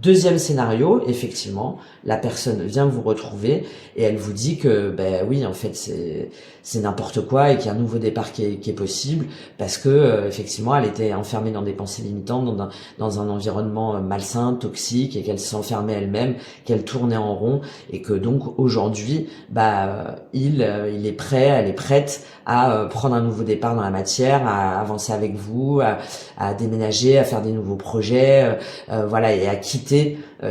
Deuxième scénario, effectivement, la personne vient vous retrouver et elle vous dit que, ben oui, en fait, c'est n'importe quoi et qu'il y a un nouveau départ qui est possible parce que, effectivement, elle était enfermée dans des pensées limitantes, dans un environnement malsain, toxique, et qu'elle s'enfermait elle-même, qu'elle tournait en rond, et que donc aujourd'hui, il est prêt, elle est prête à prendre un nouveau départ dans la matière, à avancer avec vous, à déménager, à faire des nouveaux projets, voilà, et à quitter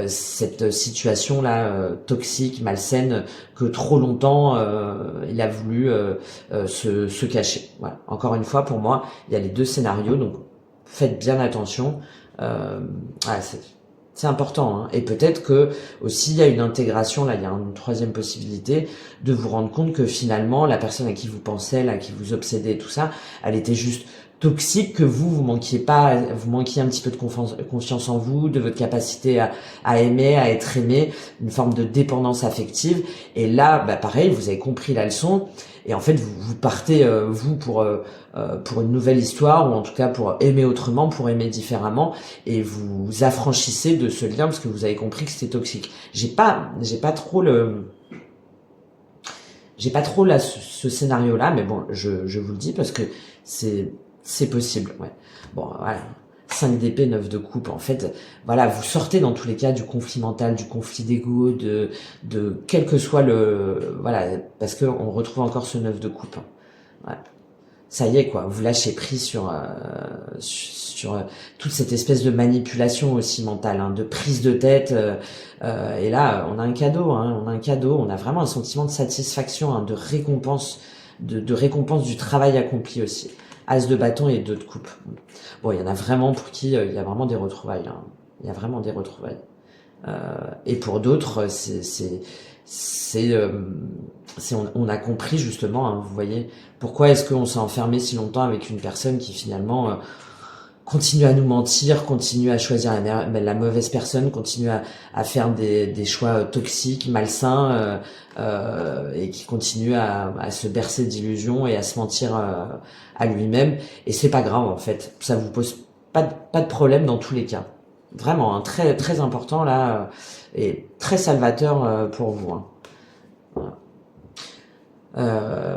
cette situation là toxique, malsaine, que trop longtemps il a voulu se cacher. Voilà. Encore une fois, pour moi, il y a les deux scénarios, donc faites bien attention. Voilà, c'est important, hein. Et peut-être que aussi il y a une intégration, là il y a une troisième possibilité, de vous rendre compte que finalement la personne à qui vous pensez, à qui vous obsédez, tout ça, elle était juste toxique, que vous manquiez un petit peu de confiance en vous, de votre capacité à aimer, à être aimé, une forme de dépendance affective. Et là, pareil, vous avez compris la leçon, et en fait vous partez vous pour une nouvelle histoire, ou en tout cas pour aimer autrement, pour aimer différemment, et vous affranchissez de ce lien parce que vous avez compris que c'était toxique. J'ai pas trop là ce scénario là, mais bon, je vous le dis parce que c'est possible, ouais. Bon, voilà. 5 d'épée, 9 de coupe, en fait, voilà, vous sortez dans tous les cas du conflit mental, du conflit d'ego, de quel que soit voilà, parce que on retrouve encore ce 9 de coupe. Ouais. Ça y est, quoi, vous lâchez prise sur toute cette espèce de manipulation aussi mentale, hein, de prise de tête, et là, on a un cadeau, hein, on a vraiment un sentiment de satisfaction, hein, de récompense, de récompense du travail accompli aussi. As de bâton et 2 de coupe. Bon, il y en a vraiment pour qui il y a vraiment des retrouvailles, hein. Il y a vraiment des retrouvailles. Et pour d'autres, on a compris justement, hein, vous voyez, pourquoi est-ce qu'on s'est enfermé si longtemps avec une personne qui finalement continue à nous mentir, continue à choisir la mauvaise personne, continue à faire des choix toxiques, malsains, et qui continue à se bercer d'illusions et à se mentir à lui-même. Et c'est pas grave en fait, ça vous pose pas de problème dans tous les cas. Vraiment, hein, très très important là, et très salvateur pour vous. Hein. Voilà.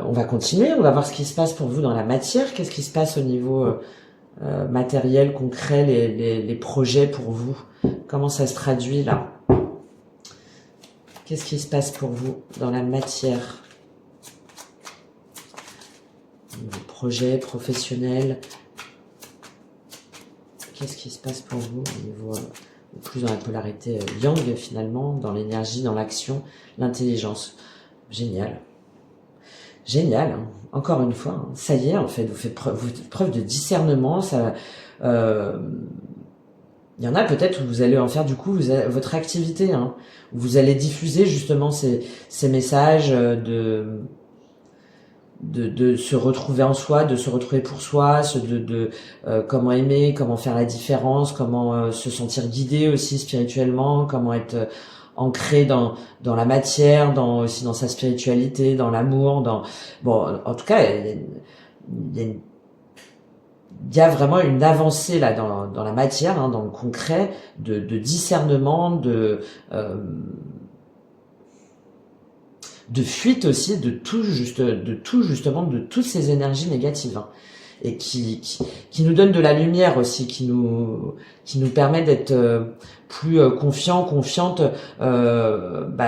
On va continuer, on va voir ce qui se passe pour vous dans la matière. Qu'est-ce qui se passe au niveau matériel, concret, les projets pour vous? Comment ça se traduit là? Qu'est-ce qui se passe pour vous dans la matière? Vos projets professionnels. Qu'est-ce qui se passe pour vous au niveau plus dans la polarité yang finalement, dans l'énergie, dans l'action, l'intelligence? Génial. Génial, hein. Encore une fois, hein. Ça y est, en fait, vous faites preuve de discernement. Ça, il y en a peut-être où vous allez en faire du coup votre activité, hein, où vous allez diffuser justement ces messages de se retrouver en soi, de se retrouver pour soi, comment aimer, comment faire la différence, comment se sentir guidé aussi spirituellement, comment être ancré dans la matière, aussi dans sa spiritualité, dans l'amour, bon, en tout cas, il y a vraiment une avancée là dans la matière, hein, dans le concret, de discernement, de fuite aussi de toutes ces énergies négatives, hein, et qui nous donne de la lumière aussi, qui nous permet d'être plus confiante,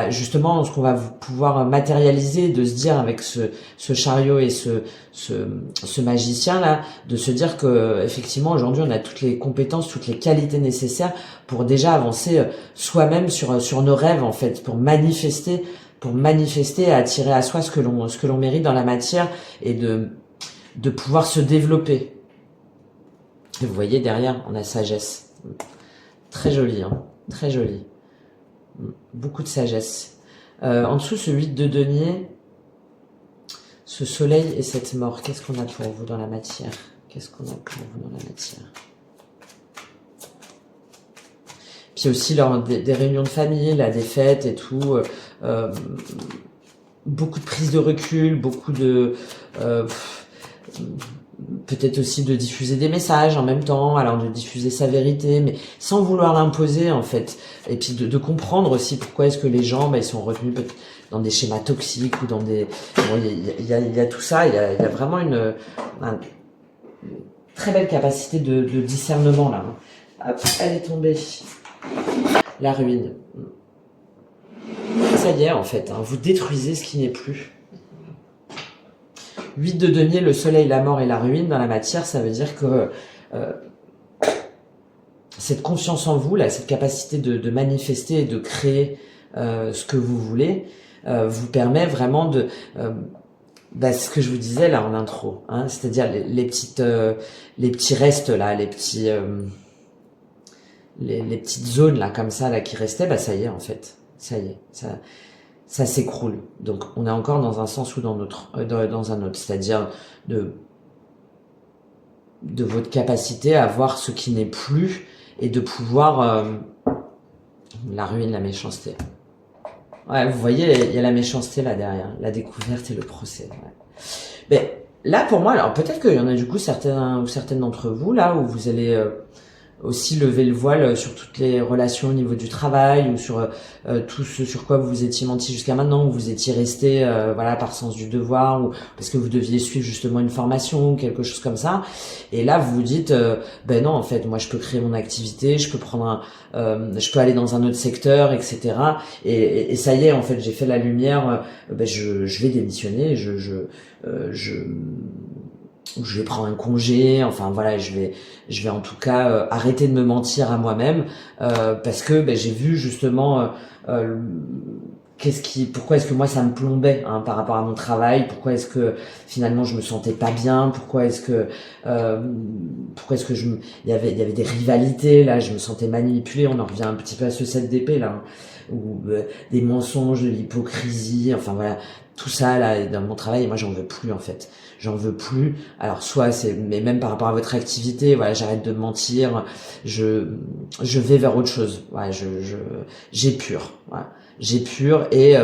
justement dans ce qu'on va pouvoir matérialiser, de se dire avec ce chariot et ce magicien là, de se dire que effectivement aujourd'hui on a toutes les compétences, toutes les qualités nécessaires pour déjà avancer soi-même sur nos rêves en fait, pour manifester et attirer à soi ce que l'on mérite dans la matière, et de pouvoir se développer. Et vous voyez derrière, on a sagesse. Très joli, hein, très joli. Beaucoup de sagesse. En dessous, ce 8 de denier, ce soleil et cette mort, qu'est-ce qu'on a pour vous dans la matière? Qu'est-ce qu'on a pour vous dans la matière? Puis aussi lors des réunions de famille, là, des fêtes et tout, beaucoup de prise de recul, beaucoup de peut-être aussi de diffuser des messages en même temps, alors de diffuser sa vérité, mais sans vouloir l'imposer en fait, et puis de comprendre aussi pourquoi est-ce que les gens ils sont retenus dans des schémas toxiques ou dans des... il y a tout ça, il y a vraiment une très belle capacité de discernement là. Hop, elle est tombée. La ruine. Ça y est en fait, hein, vous détruisez ce qui n'est plus. 8 de denier, le soleil, la mort et la ruine dans la matière, ça veut dire que cette confiance en vous, là, cette capacité de manifester et de créer ce que vous voulez, vous permet vraiment de... ce que je vous disais là en intro, hein, c'est-à-dire les petits restes là, les petites zones là comme ça là qui restaient, ça y est en fait, ça y est, ça s'écroule. Donc on est encore dans un sens ou dans un autre, c'est-à-dire de votre capacité à voir ce qui n'est plus et de pouvoir la ruine, la méchanceté. Ouais, vous voyez, il y a la méchanceté là derrière, la découverte et le procès. Ouais. Mais là pour moi, alors peut-être qu'il y en a du coup certains ou certaines d'entre vous là où vous allez aussi lever le voile sur toutes les relations au niveau du travail, ou sur tout ce sur quoi vous vous étiez menti jusqu'à maintenant, où vous étiez resté par sens du devoir, ou parce que vous deviez suivre justement une formation ou quelque chose comme ça. Et là vous vous dites non, en fait moi je peux créer mon activité, je peux prendre je peux aller dans un autre secteur, etc. Et ça y est, en fait j'ai fait la lumière, je vais démissionner, je vais prendre un congé, enfin voilà, je vais en tout cas arrêter de me mentir à moi-même, parce que j'ai vu justement pourquoi est-ce que moi ça me plombait hein, par rapport à mon travail, pourquoi est-ce que finalement je me sentais pas bien, euh, pourquoi est-ce que il y avait des rivalités là, je me sentais manipulée, on en revient un petit peu à ce 7 d'épée là, hein, ou des mensonges, de l'hypocrisie, enfin voilà, tout ça là dans mon travail, et moi j'en veux plus en fait. J'en veux plus. Alors soit mais même par rapport à votre activité, voilà, j'arrête de mentir, je, je vais vers autre chose. Ouais, j'épure. Voilà. J'épure et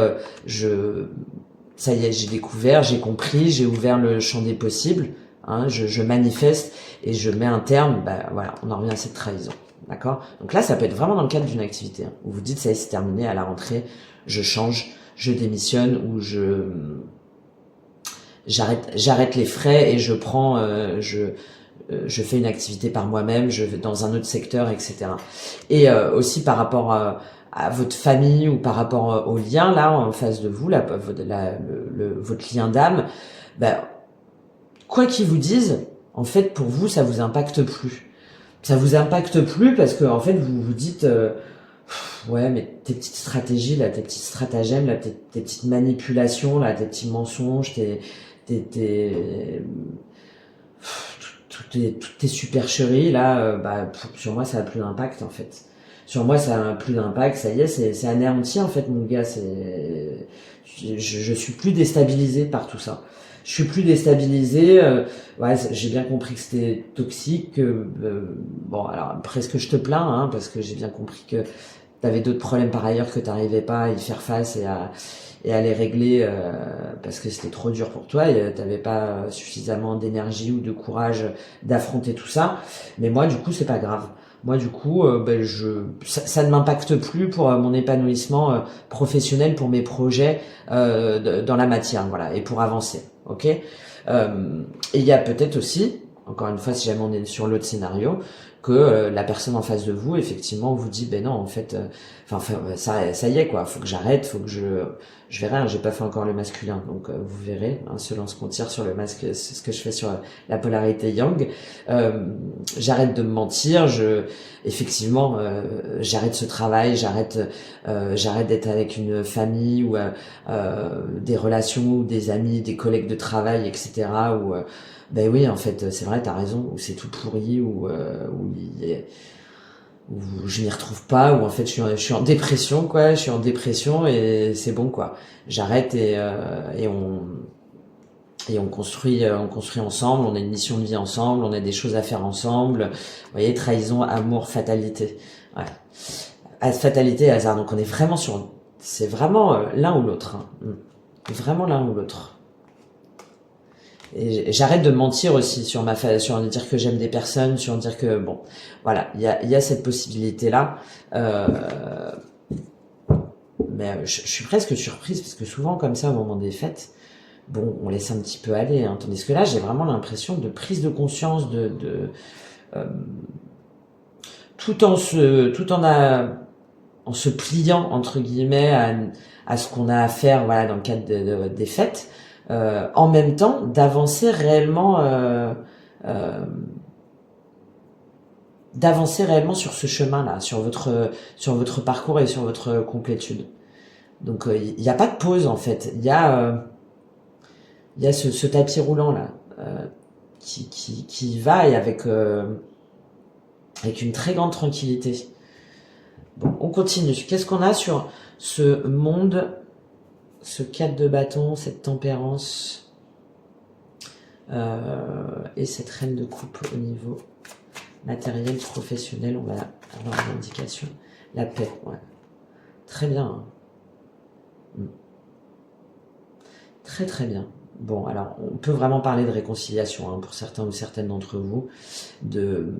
ça y est, j'ai découvert, j'ai compris, j'ai ouvert le champ des possibles. Hein, je manifeste et je mets un terme. Bah voilà, on en revient à cette trahison. D'accord. Donc là, ça peut être vraiment dans le cadre d'une activité. Hein, où vous dites ça y est, c'est terminé à la rentrée, je change, je démissionne ou j'arrête les frais et je fais une activité par moi-même, je vais dans un autre secteur, etc. Et aussi par rapport à votre famille ou par rapport au lien là en face de vous, votre lien d'âme, ben, quoi qu'ils vous disent, en fait pour vous ça vous impacte plus. Ça vous impacte plus parce que en fait vous vous dites ouais mais tes petites stratégies là, tes petits stratagèmes là, tes petites manipulations là, tes petits mensonges, tes toutes tes supercheries là, sur moi ça a plus d'impact en fait. Sur moi ça a plus d'impact, ça y est, c'est anéanti en fait mon gars, je suis plus déstabilisé par tout ça. Je suis plus déstabilisé, ouais, j'ai bien compris que c'était toxique, bon alors après ce que je te plains, hein, parce que j'ai bien compris que t'avais d'autres problèmes par ailleurs que t'arrivais pas à y faire face et à les régler parce que c'était trop dur pour toi et t'avais pas suffisamment d'énergie ou de courage d'affronter tout ça. Mais moi, du coup, c'est pas grave. Moi, du coup, ça ne m'impacte plus pour mon épanouissement professionnel, pour mes projets dans la matière, voilà, et pour avancer. Ok. Et il y a peut-être aussi, encore une fois, si jamais on est sur l'autre scénario, que la personne en face de vous, effectivement, vous dit, ben non, en fait, ça y est, quoi, faut que j'arrête, faut que je verrai, hein, j'ai pas fait encore le masculin, donc vous verrez, hein, selon ce qu'on tire sur le masque, c'est ce que je fais sur la polarité yang. J'arrête de me mentir, effectivement, j'arrête ce travail, j'arrête d'être avec une famille ou des relations, ou des amis, des collègues de travail, etc. Ou ben oui, en fait, c'est vrai, t'as raison, ou c'est tout pourri, où je m'y retrouve pas, où en fait je suis en dépression, quoi, je suis en dépression et c'est bon, quoi. J'arrête et on construit ensemble, on a une mission de vie ensemble, on a des choses à faire ensemble. Vous voyez, trahison, amour, fatalité. Ouais. Fatalité et hasard. Donc on est vraiment c'est vraiment l'un ou l'autre. Hein. Vraiment l'un ou l'autre. Et j'arrête de mentir aussi sur sur dire que j'aime des personnes, sur dire que bon, voilà, il y a cette possibilité là. Mais je suis presque surprise parce que souvent comme ça au moment des fêtes, bon, on laisse un petit peu aller, hein, tandis que là j'ai vraiment l'impression de prise de conscience euh, en se pliant entre guillemets à ce qu'on a à faire, voilà, dans le cadre des fêtes. En même temps d'avancer réellement sur ce chemin-là, sur votre parcours et sur votre complétude. Donc il n'y a pas de pause en fait. Il y a ce tapis roulant là qui va et avec une très grande tranquillité. Bon, on continue. Qu'est-ce qu'on a sur ce monde, ce 4 de bâton, cette tempérance et cette reine de coupe au niveau matériel, professionnel, on va avoir une indication. La paix, ouais. Très bien. Hein. Très très bien. Bon, alors, on peut vraiment parler de réconciliation hein, pour certains ou certaines d'entre vous, de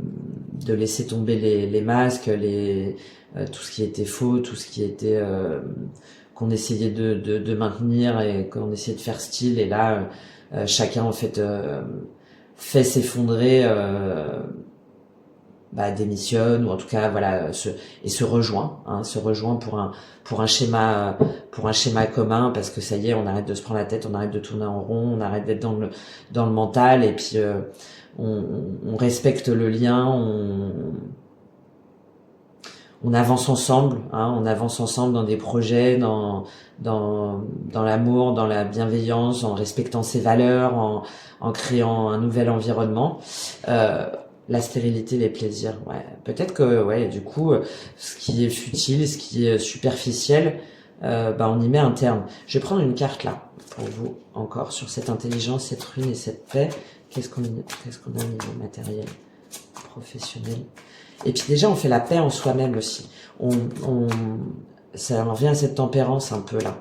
laisser tomber les masques, tout ce qui était faux, tout ce qui était qu'on essayait de maintenir et qu'on essayait de faire style. Et là, chacun en fait fait s'effondrer, démissionne ou en tout cas voilà se rejoint pour un schéma commun parce que ça y est, on arrête de se prendre la tête, on arrête de tourner en rond, on arrête d'être dans le mental et puis on respecte le lien, on avance ensemble, hein, on avance ensemble dans des projets, dans l'amour, dans la bienveillance, en respectant ses valeurs, en créant un nouvel environnement. Euh, la stérilité, les plaisirs, ouais. Peut-être que, ouais, du coup, ce qui est futile, ce qui est superficiel, bah, on y met un terme. Je vais prendre une carte là, pour vous, encore, sur cette intelligence, cette rune et cette paix. Qu'est-ce qu'on a au niveau matériel, professionnel? Et puis déjà, on fait la paix en soi-même aussi. Ça en revient à cette tempérance un peu là.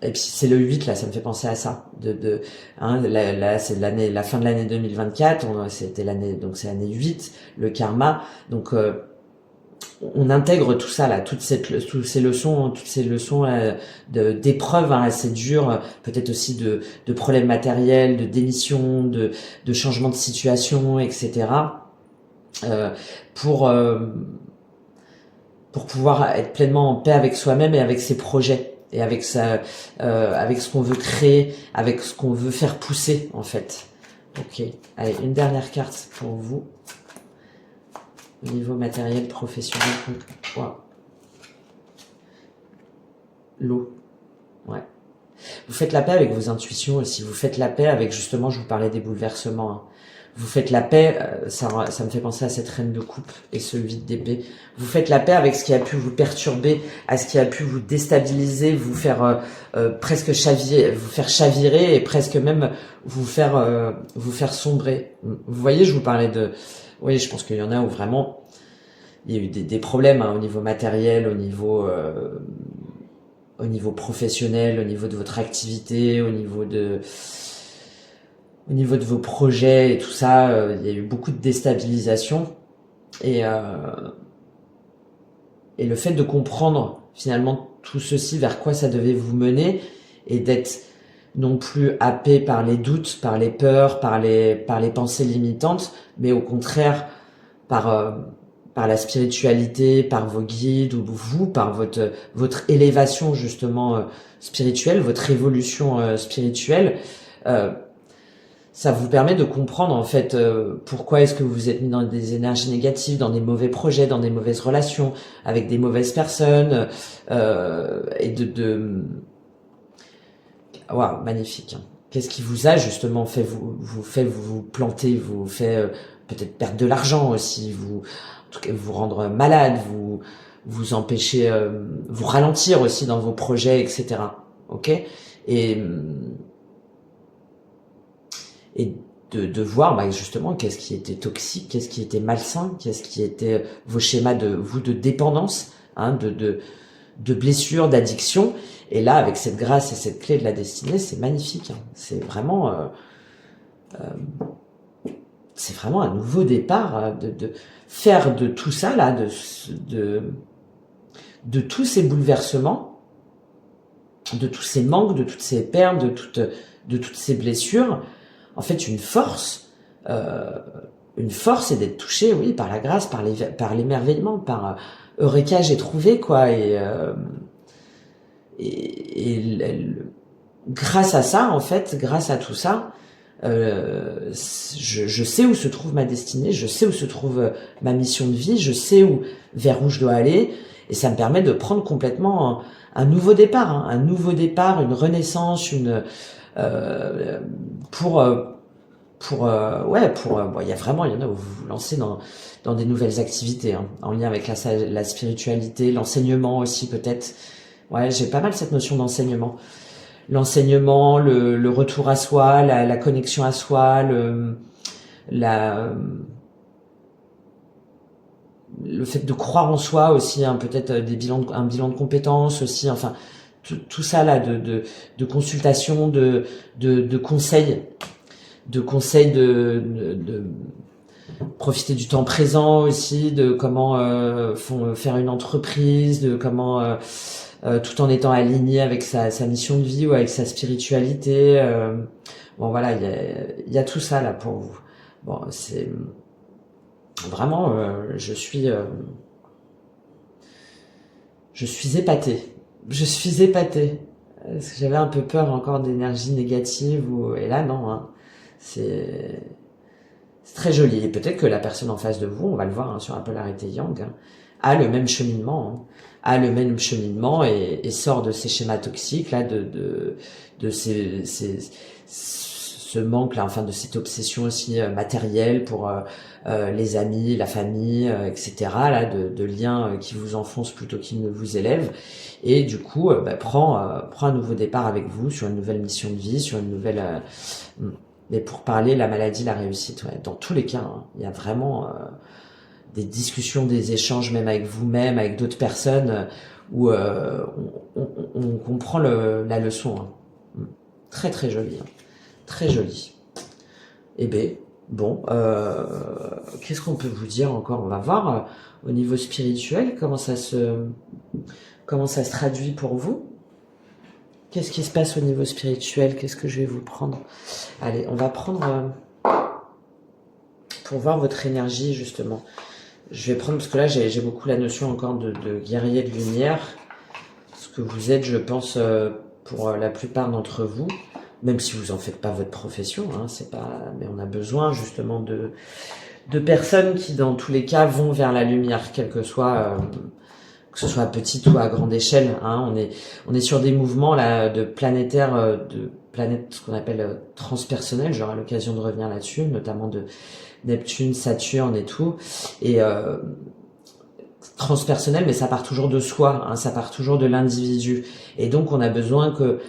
Et puis c'est le 8 là, ça me fait penser à ça. Là c'est la fin de l'année 2024. C'était l'année, donc c'est l'année 8, le karma. Donc on intègre tout ça là, toutes ces leçons d'épreuves assez dures, peut-être aussi de problèmes matériels, de démission, de changement de situation, etc. Pour pouvoir être pleinement en paix avec soi-même et avec ses projets et avec avec ce qu'on veut créer, avec ce qu'on veut faire pousser en fait. Ok, allez, une dernière carte pour vous. Niveau matériel, professionnel, wow. L'eau, ouais. Vous faites la paix avec vos intuitions aussi. Vous faites la paix avec, justement, je vous parlais des bouleversements, hein. Vous faites la paix, ça me fait penser à cette reine de coupe et ce 8 d'épée. Vous faites la paix avec ce qui a pu vous perturber, à ce qui a pu vous déstabiliser, vous faire presque chavirer, vous faire chavirer et presque même vous faire sombrer. Vous voyez, je vous parlais de... Oui, je pense qu'il y en a où vraiment il y a eu des problèmes, hein, au niveau matériel, au niveau professionnel, au niveau de votre activité, au niveau de vos projets et tout ça, il y a eu beaucoup de déstabilisation et le fait de comprendre finalement tout ceci, vers quoi ça devait vous mener, et d'être non plus happé par les doutes, par les peurs, par les pensées limitantes, mais au contraire par la spiritualité, par vos guides, ou vous, par votre élévation justement spirituelle, votre évolution spirituelle. Ça vous permet de comprendre en fait pourquoi est-ce que vous êtes mis dans des énergies négatives, dans des mauvais projets, dans des mauvaises relations, avec des mauvaises personnes, et waouh, magnifique, hein. Qu'est-ce qui vous a justement fait vous planter, vous fait peut-être perdre de l'argent aussi, en tout cas vous rendre malade, vous empêcher, vous ralentir aussi dans vos projets, etc. Ok? Et de voir bah, justement qu'est-ce qui était toxique, qu'est-ce qui était malsain, qu'est-ce qui était vos schémas de dépendance, hein, de blessures, d'addiction. Et là, avec cette grâce et cette clé de la destinée, c'est magnifique, hein. C'est vraiment un nouveau départ, de faire de tout ça là, de tous ces bouleversements, de tous ces manques, de toutes ces pertes, de toutes ces blessures, en fait une force et d'être touché, oui, par la grâce, par l'émerveillement, par Eureka, j'ai trouvé quoi, grâce à ça, en fait, grâce à tout ça, je sais où se trouve ma destinée, je sais où se trouve ma mission de vie, je sais vers où je dois aller, et ça me permet de prendre complètement un nouveau départ, hein, une renaissance, il y a vraiment, il y en a où vous vous lancez dans des nouvelles activités, hein, en lien avec la spiritualité, l'enseignement aussi peut-être. Ouais, j'ai pas mal cette notion d'enseignement. L'enseignement, le retour à soi, la connexion à soi, le fait de croire en soi aussi, hein, peut-être un bilan de compétences aussi, enfin, tout ça là, de consultation, de conseils, de profiter du temps présent aussi, de comment faire une entreprise, de comment tout en étant aligné avec sa mission de vie ou avec sa spiritualité. Bon voilà, il y a tout ça là pour vous. Bon, c'est vraiment, je suis épatée. Je suis épatée. Parce que j'avais un peu peur encore d'énergie négative, et là non, hein. C'est très joli. Et peut-être que la personne en face de vous, on va le voir hein, sur la polarité yang, hein, a le même cheminement, hein, a le même cheminement et sort de ces schémas toxiques là, de ce manque là, enfin de cette obsession aussi matérielle pour les amis, la famille, etc. Là, de liens qui vous enfoncent plutôt qu'ils ne vous élèvent. Et du coup, prend un nouveau départ avec vous sur une nouvelle mission de vie, sur une nouvelle. Mais pour parler la maladie, la réussite, ouais, dans tous les cas, hein, il y a vraiment des discussions, des échanges, même avec vous-même, avec d'autres personnes, où on comprend la leçon. Hein. Très très joli, hein. Très joli. Eh ben, bon, qu'est-ce qu'on peut vous dire encore? On va voir au niveau spirituel comment ça se traduit pour vous. Qu'est-ce qui se passe au niveau spirituel? Qu'est-ce que je vais vous prendre? Allez, on va prendre pour voir votre énergie justement. Je vais prendre, parce que là j'ai beaucoup la notion encore de guerrier de lumière, ce que vous êtes je pense pour la plupart d'entre vous, même si vous en faites pas votre profession, hein, c'est pas, mais on a besoin justement de personnes qui dans tous les cas vont vers la lumière, quel que soit que ce soit à petite ou à grande échelle, hein, on est sur des mouvements là de planétaires, de planètes ce qu'on appelle transpersonnelles. J'aurai l'occasion de revenir là-dessus, notamment de Neptune, Saturne et tout, et transpersonnel, mais ça part toujours de soi, hein, ça part toujours de l'individu, et donc on a besoin que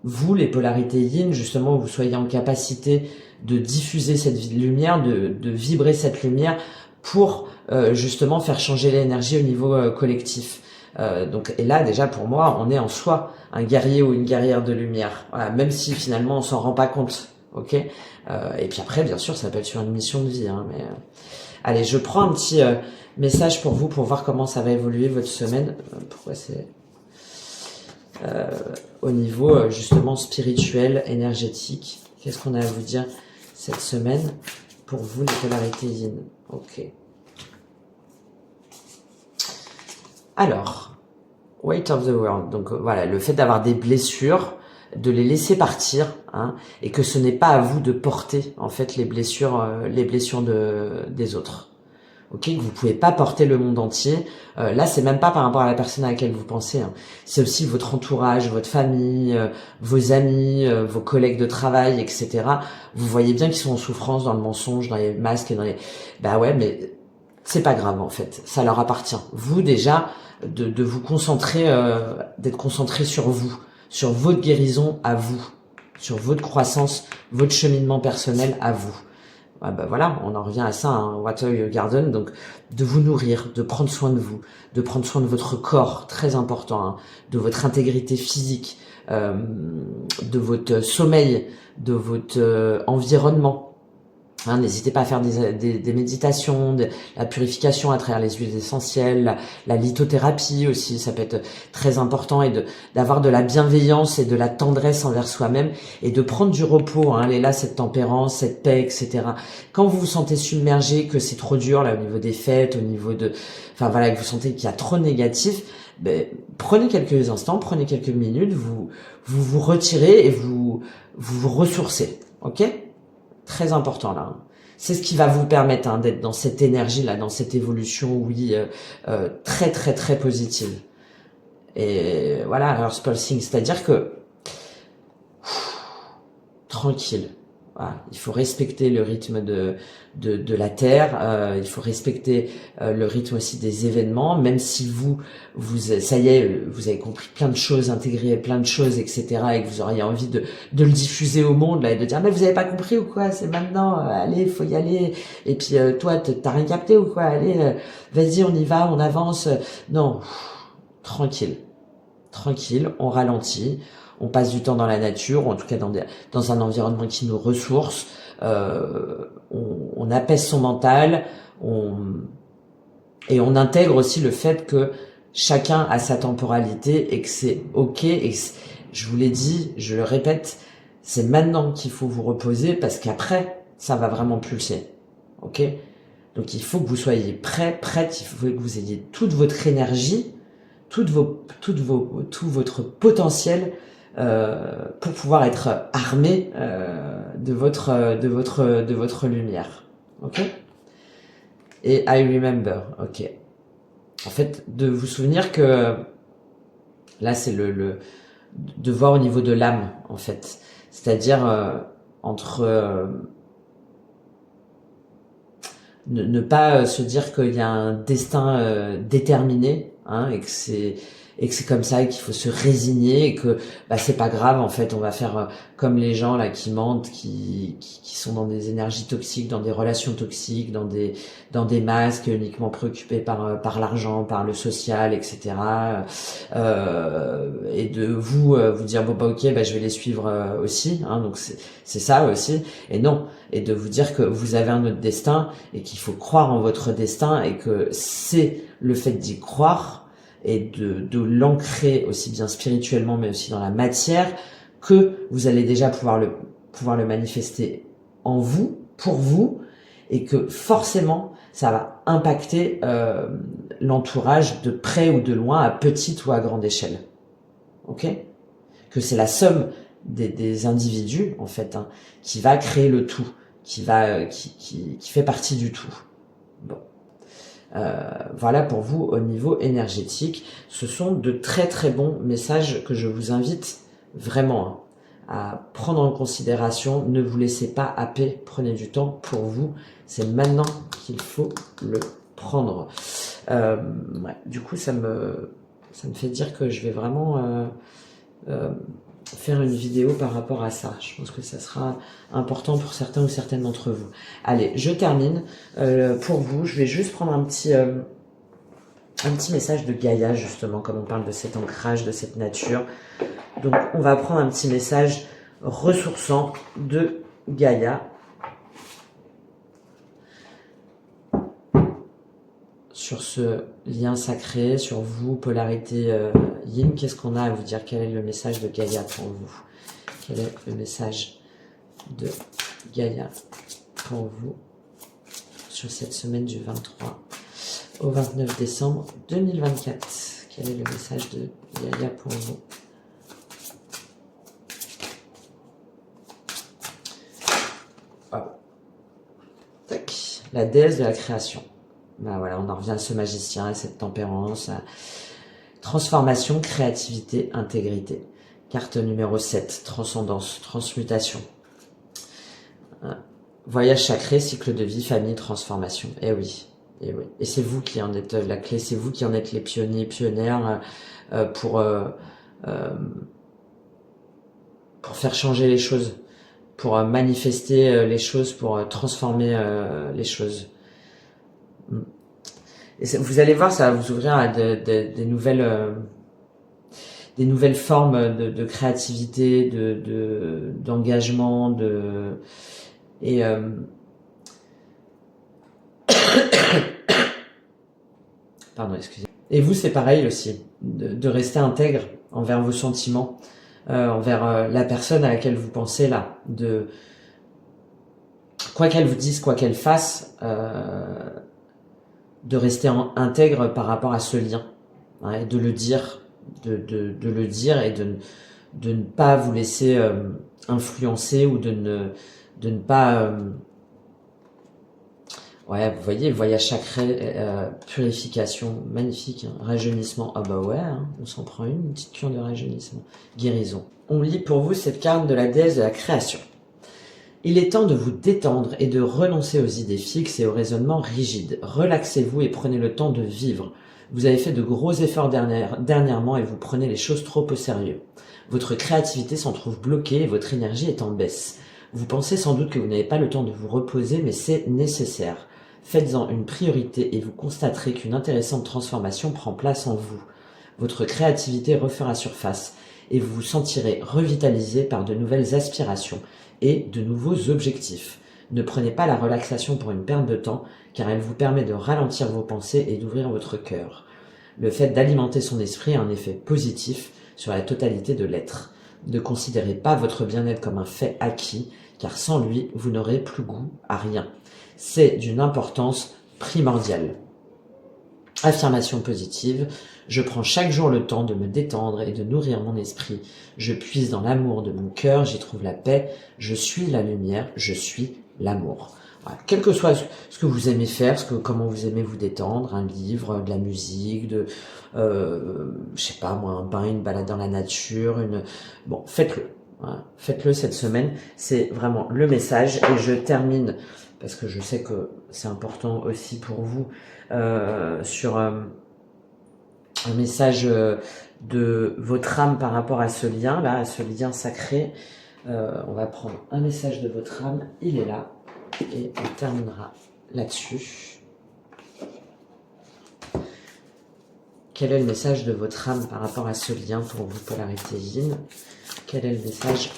vous, les polarités yin, justement, vous soyez en capacité de diffuser cette lumière, de vibrer cette lumière pour justement faire changer l'énergie au niveau collectif. Donc, et là déjà pour moi, on est en soi un guerrier ou une guerrière de lumière. Voilà, même si finalement on s'en rend pas compte. Ok. Et puis après, bien sûr, ça peut être sur une mission de vie. Hein, mais allez, je prends un petit message pour vous pour voir comment ça va évoluer votre semaine. Pourquoi c'est au niveau justement spirituel, énergétique. Qu'est-ce qu'on a à vous dire cette semaine pour vous les polarités yin? Ok. Alors, weight of the world. Donc voilà, le fait d'avoir des blessures, de les laisser partir, hein, et que ce n'est pas à vous de porter en fait les blessures des autres. Ok, que vous pouvez pas porter le monde entier. Là, c'est même pas par rapport à la personne à laquelle vous pensez. Hein. C'est aussi votre entourage, votre famille, vos amis, vos collègues de travail, etc. Vous voyez bien qu'ils sont en souffrance dans le mensonge, dans les masques et dans les. Bah ouais, mais c'est pas grave en fait. Ça leur appartient. Vous déjà de vous concentrer, d'être concentré sur vous, sur votre guérison à vous, sur votre croissance, votre cheminement personnel à vous. Ah bah voilà, on en revient à ça, hein, Water Garden, donc de vous nourrir, de prendre soin de vous, de prendre soin de votre corps, très important, hein, de votre intégrité physique, de votre sommeil, de votre environnement. Hein, n'hésitez pas à faire des méditations, de la purification à travers les huiles essentielles, la lithothérapie aussi, ça peut être très important, et d'avoir de la bienveillance et de la tendresse envers soi-même et de prendre du repos, hein, là, cette tempérance, cette paix, etc. Quand vous vous sentez submergé, que c'est trop dur là au niveau des fêtes, au niveau de, enfin voilà, que vous sentez qu'il y a trop de négatif, ben, prenez quelques instants, prenez quelques minutes, vous retirez et vous ressourcez, ok? Très important là. C'est ce qui va vous permettre hein, d'être dans cette énergie là, dans cette évolution, oui, très très très positive. Et voilà, alors pulsing, c'est-à-dire que tranquille. Voilà, il faut respecter le rythme de la Terre, il faut respecter le rythme aussi des événements, même si ça y est, vous avez compris plein de choses, intégré plein de choses, etc., et que vous auriez envie de le diffuser au monde, là, et de dire, mais vous avez pas compris ou quoi, c'est maintenant, allez, faut y aller, et puis toi, t'as rien capté ou quoi, allez, vas-y, on y va, on avance, non, tranquille, on ralentit, on passe du temps dans la nature, ou en tout cas dans un environnement qui nous ressource, on apaise son mental, et on intègre aussi le fait que chacun a sa temporalité et que c'est ok, et je vous l'ai dit, je le répète, c'est maintenant qu'il faut vous reposer parce qu'après, ça va vraiment pulser, ok? Donc il faut que vous soyez prête, il faut que vous ayez toute votre énergie, tout votre potentiel pour pouvoir être armé de votre lumière. Ok? Et I remember. Ok. En fait, de vous souvenir que là, c'est de voir au niveau de l'âme, en fait. C'est-à-dire entre ne pas se dire qu'il y a un destin déterminé, hein, et que c'est comme ça et qu'il faut se résigner et que bah c'est pas grave en fait, on va faire comme les gens là qui mentent, qui sont dans des énergies toxiques, dans des relations toxiques, dans des masques uniquement préoccupés par l'argent, par le social, etc. Et de vous dire bon bah ok, bah je vais les suivre aussi, hein, donc c'est ça aussi. Et non, et de vous dire que vous avez un autre destin et qu'il faut croire en votre destin et que c'est le fait d'y croire et de l'ancrer aussi bien spirituellement mais aussi dans la matière que vous allez déjà pouvoir le manifester en vous, pour vous, et que forcément ça va impacter l'entourage de près ou de loin, à petite ou à grande échelle. Ok? Que c'est la somme des individus en fait, hein, qui va créer le tout, qui fait partie du tout. Bon. Voilà pour vous au niveau énergétique. Ce sont de très très bons messages que je vous invite vraiment à prendre en considération. Ne vous laissez pas happer, prenez du temps pour vous. C'est maintenant qu'il faut le prendre. Ouais, du coup, ça me fait dire que je vais vraiment faire une vidéo par rapport à ça. Je pense que ça sera important pour certains ou certaines d'entre vous. Allez, je termine. Pour vous, je vais juste prendre un petit message de Gaïa, justement, comme on parle de cet ancrage, de cette nature. Donc, on va prendre un petit message ressourçant de Gaïa. Sur ce lien sacré, sur vous, polarité yin, qu'est-ce qu'on a à vous dire? Quel est le message de Gaïa pour vous? Quel est le message de Gaïa pour vous sur cette semaine du 23 au 29 décembre 2024? Quel est le message de Gaïa pour vous? Oh. Tac. La déesse de la création. Ben voilà, on en revient à ce magicien, à cette tempérance, à transformation, créativité, intégrité. Carte numéro 7, transcendance, transmutation. Voyage sacré, cycle de vie, famille, transformation. Eh oui, eh oui. Et c'est vous qui en êtes la clé, c'est vous qui en êtes les pionniers, pionnières pour faire changer les choses, pour manifester les choses, pour transformer les choses. Et vous allez voir, ça va vous ouvrir à des nouvelles formes de créativité, d'engagement, et pardon, excusez. Et vous, c'est pareil aussi, de rester intègre envers vos sentiments, envers la personne à laquelle vous pensez là, de quoi qu'elle vous dise, quoi qu'elle fasse, de rester intègre par rapport à ce lien, hein, et de le dire, de le dire et de ne pas vous laisser influencer ou de ne pas ouais, vous voyez, voyage sacré, purification, magnifique, hein, rajeunissement, ah bah ouais, hein, on s'en prend une petite cure de rajeunissement, guérison. On lit pour vous cette carte de la déesse de la création. Il est temps de vous détendre et de renoncer aux idées fixes et aux raisonnements rigides. Relaxez-vous et prenez le temps de vivre. Vous avez fait de gros efforts dernièrement et vous prenez les choses trop au sérieux. Votre créativité s'en trouve bloquée et votre énergie est en baisse. Vous pensez sans doute que vous n'avez pas le temps de vous reposer, mais c'est nécessaire. Faites-en une priorité et vous constaterez qu'une intéressante transformation prend place en vous. Votre créativité refera surface et vous vous sentirez revitalisé par de nouvelles aspirations et de nouveaux objectifs. Ne prenez pas la relaxation pour une perte de temps, car elle vous permet de ralentir vos pensées et d'ouvrir votre cœur. Le fait d'alimenter son esprit a un effet positif sur la totalité de l'être. Ne considérez pas votre bien-être comme un fait acquis, car sans lui, vous n'aurez plus goût à rien. C'est d'une importance primordiale. Affirmation positive. Je prends chaque jour le temps de me détendre et de nourrir mon esprit. Je puise dans l'amour de mon cœur, j'y trouve la paix. Je suis la lumière, je suis l'amour. Voilà. Quel que soit ce que vous aimez faire, comment vous aimez vous détendre, un livre, de la musique, je sais pas moi, un bain, une balade dans la nature, bon, faites-le. Voilà. Faites-le cette semaine. C'est vraiment le message. Et je termine, parce que je sais que c'est important aussi pour vous, sur un message de votre âme par rapport à ce lien là, à ce lien sacré. On va prendre un message de votre âme, il est là, et on terminera là-dessus. Quel est le message de votre âme par rapport à ce lien pour vous, polarité yin? Quel est le message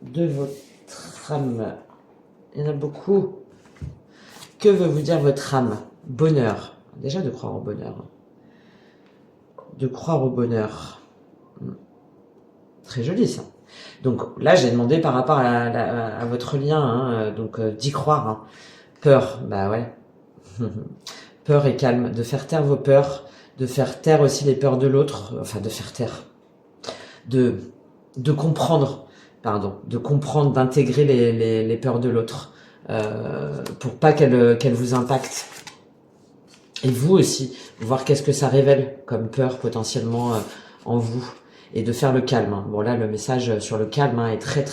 de votre âme? Il y en a beaucoup. Que veut vous dire votre âme? Bonheur. Déjà de croire au bonheur. De croire au bonheur. Très joli ça. Donc là, j'ai demandé par rapport à votre lien, hein, donc d'y croire. Hein. Peur, bah ouais. Peur et calme. De faire taire vos peurs, de faire taire aussi les peurs de l'autre, enfin de faire taire. De comprendre, pardon, de comprendre, d'intégrer les peurs de l'autre, pour pas qu'elles vous impactent. Et vous aussi, voir qu'est-ce que ça révèle comme peur potentiellement en vous. Et de faire le calme. Hein. Bon là, le message sur le calme est très...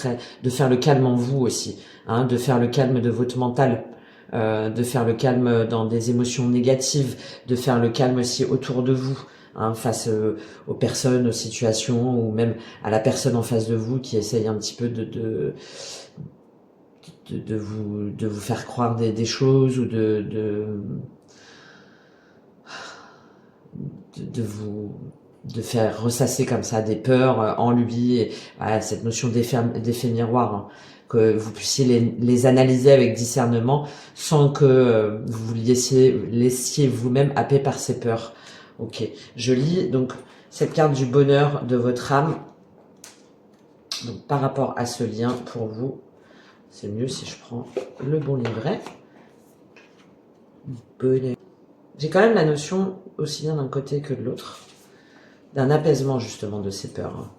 De faire le calme en vous aussi. Hein, de faire le calme de votre mental. De faire le calme dans des émotions négatives. De faire le calme aussi autour de vous. Hein, face aux personnes, aux situations, ou même à la personne en face de vous qui essaye un petit peu de vous faire croire des choses, ou de faire ressasser comme ça des peurs en lui, et voilà, cette notion d'effet miroir, hein, que vous puissiez les analyser avec discernement sans que vous vous laissiez vous-même happer par ces peurs. Ok, je lis donc cette carte du bonheur de votre âme. Donc par rapport à ce lien pour vous, c'est mieux si je prends le bon livret. Bonheur. J'ai quand même la notion, aussi bien d'un côté que de l'autre, d'un apaisement justement de ces peurs. Hein.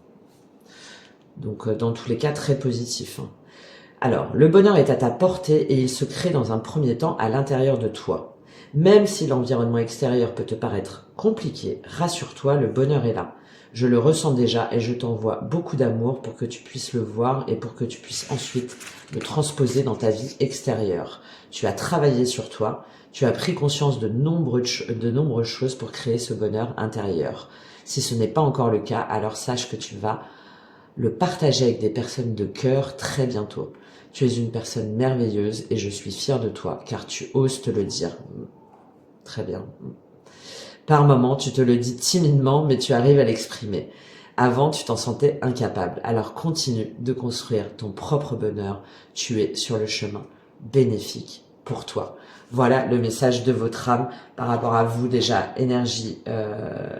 Donc dans tous les cas, très positif. Hein. Alors, le bonheur est à ta portée et il se crée dans un premier temps à l'intérieur de toi. Même si l'environnement extérieur peut te paraître compliqué, rassure-toi, le bonheur est là. Je le ressens déjà et je t'envoie beaucoup d'amour pour que tu puisses le voir et pour que tu puisses ensuite le transposer dans ta vie extérieure. Tu as travaillé sur toi, tu as pris conscience de nombreuses choses pour créer ce bonheur intérieur. Si ce n'est pas encore le cas, alors sache que tu vas le partager avec des personnes de cœur très bientôt. Tu es une personne merveilleuse et je suis fière de toi car tu oses te le dire. Très bien. Par moments, tu te le dis timidement, mais tu arrives à l'exprimer. Avant, tu t'en sentais incapable. Alors continue de construire ton propre bonheur. Tu es sur le chemin bénéfique pour toi. Voilà le message de votre âme par rapport à vous, déjà, énergie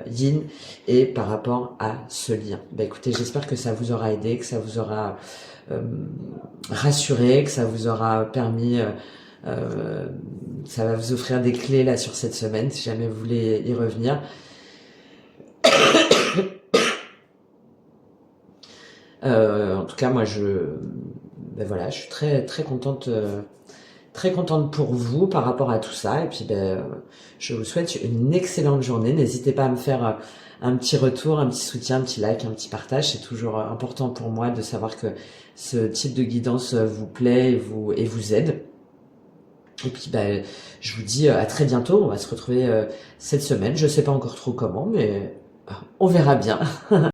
yin, et par rapport à ce lien. Bah, écoutez, j'espère que ça vous aura aidé, que ça vous aura rassuré, que ça vous aura permis... ça va vous offrir des clés là sur cette semaine, si jamais vous voulez y revenir. En tout cas, moi, ben voilà, je suis très contente pour vous par rapport à tout ça. Et puis, je vous souhaite une excellente journée. N'hésitez pas à me faire un petit retour, un petit soutien, un petit like, un petit partage. C'est toujours important pour moi de savoir que ce type de guidance vous plaît et vous aide. Et puis, je vous dis à très bientôt. On va se retrouver cette semaine. Je sais pas encore trop comment, mais on verra bien.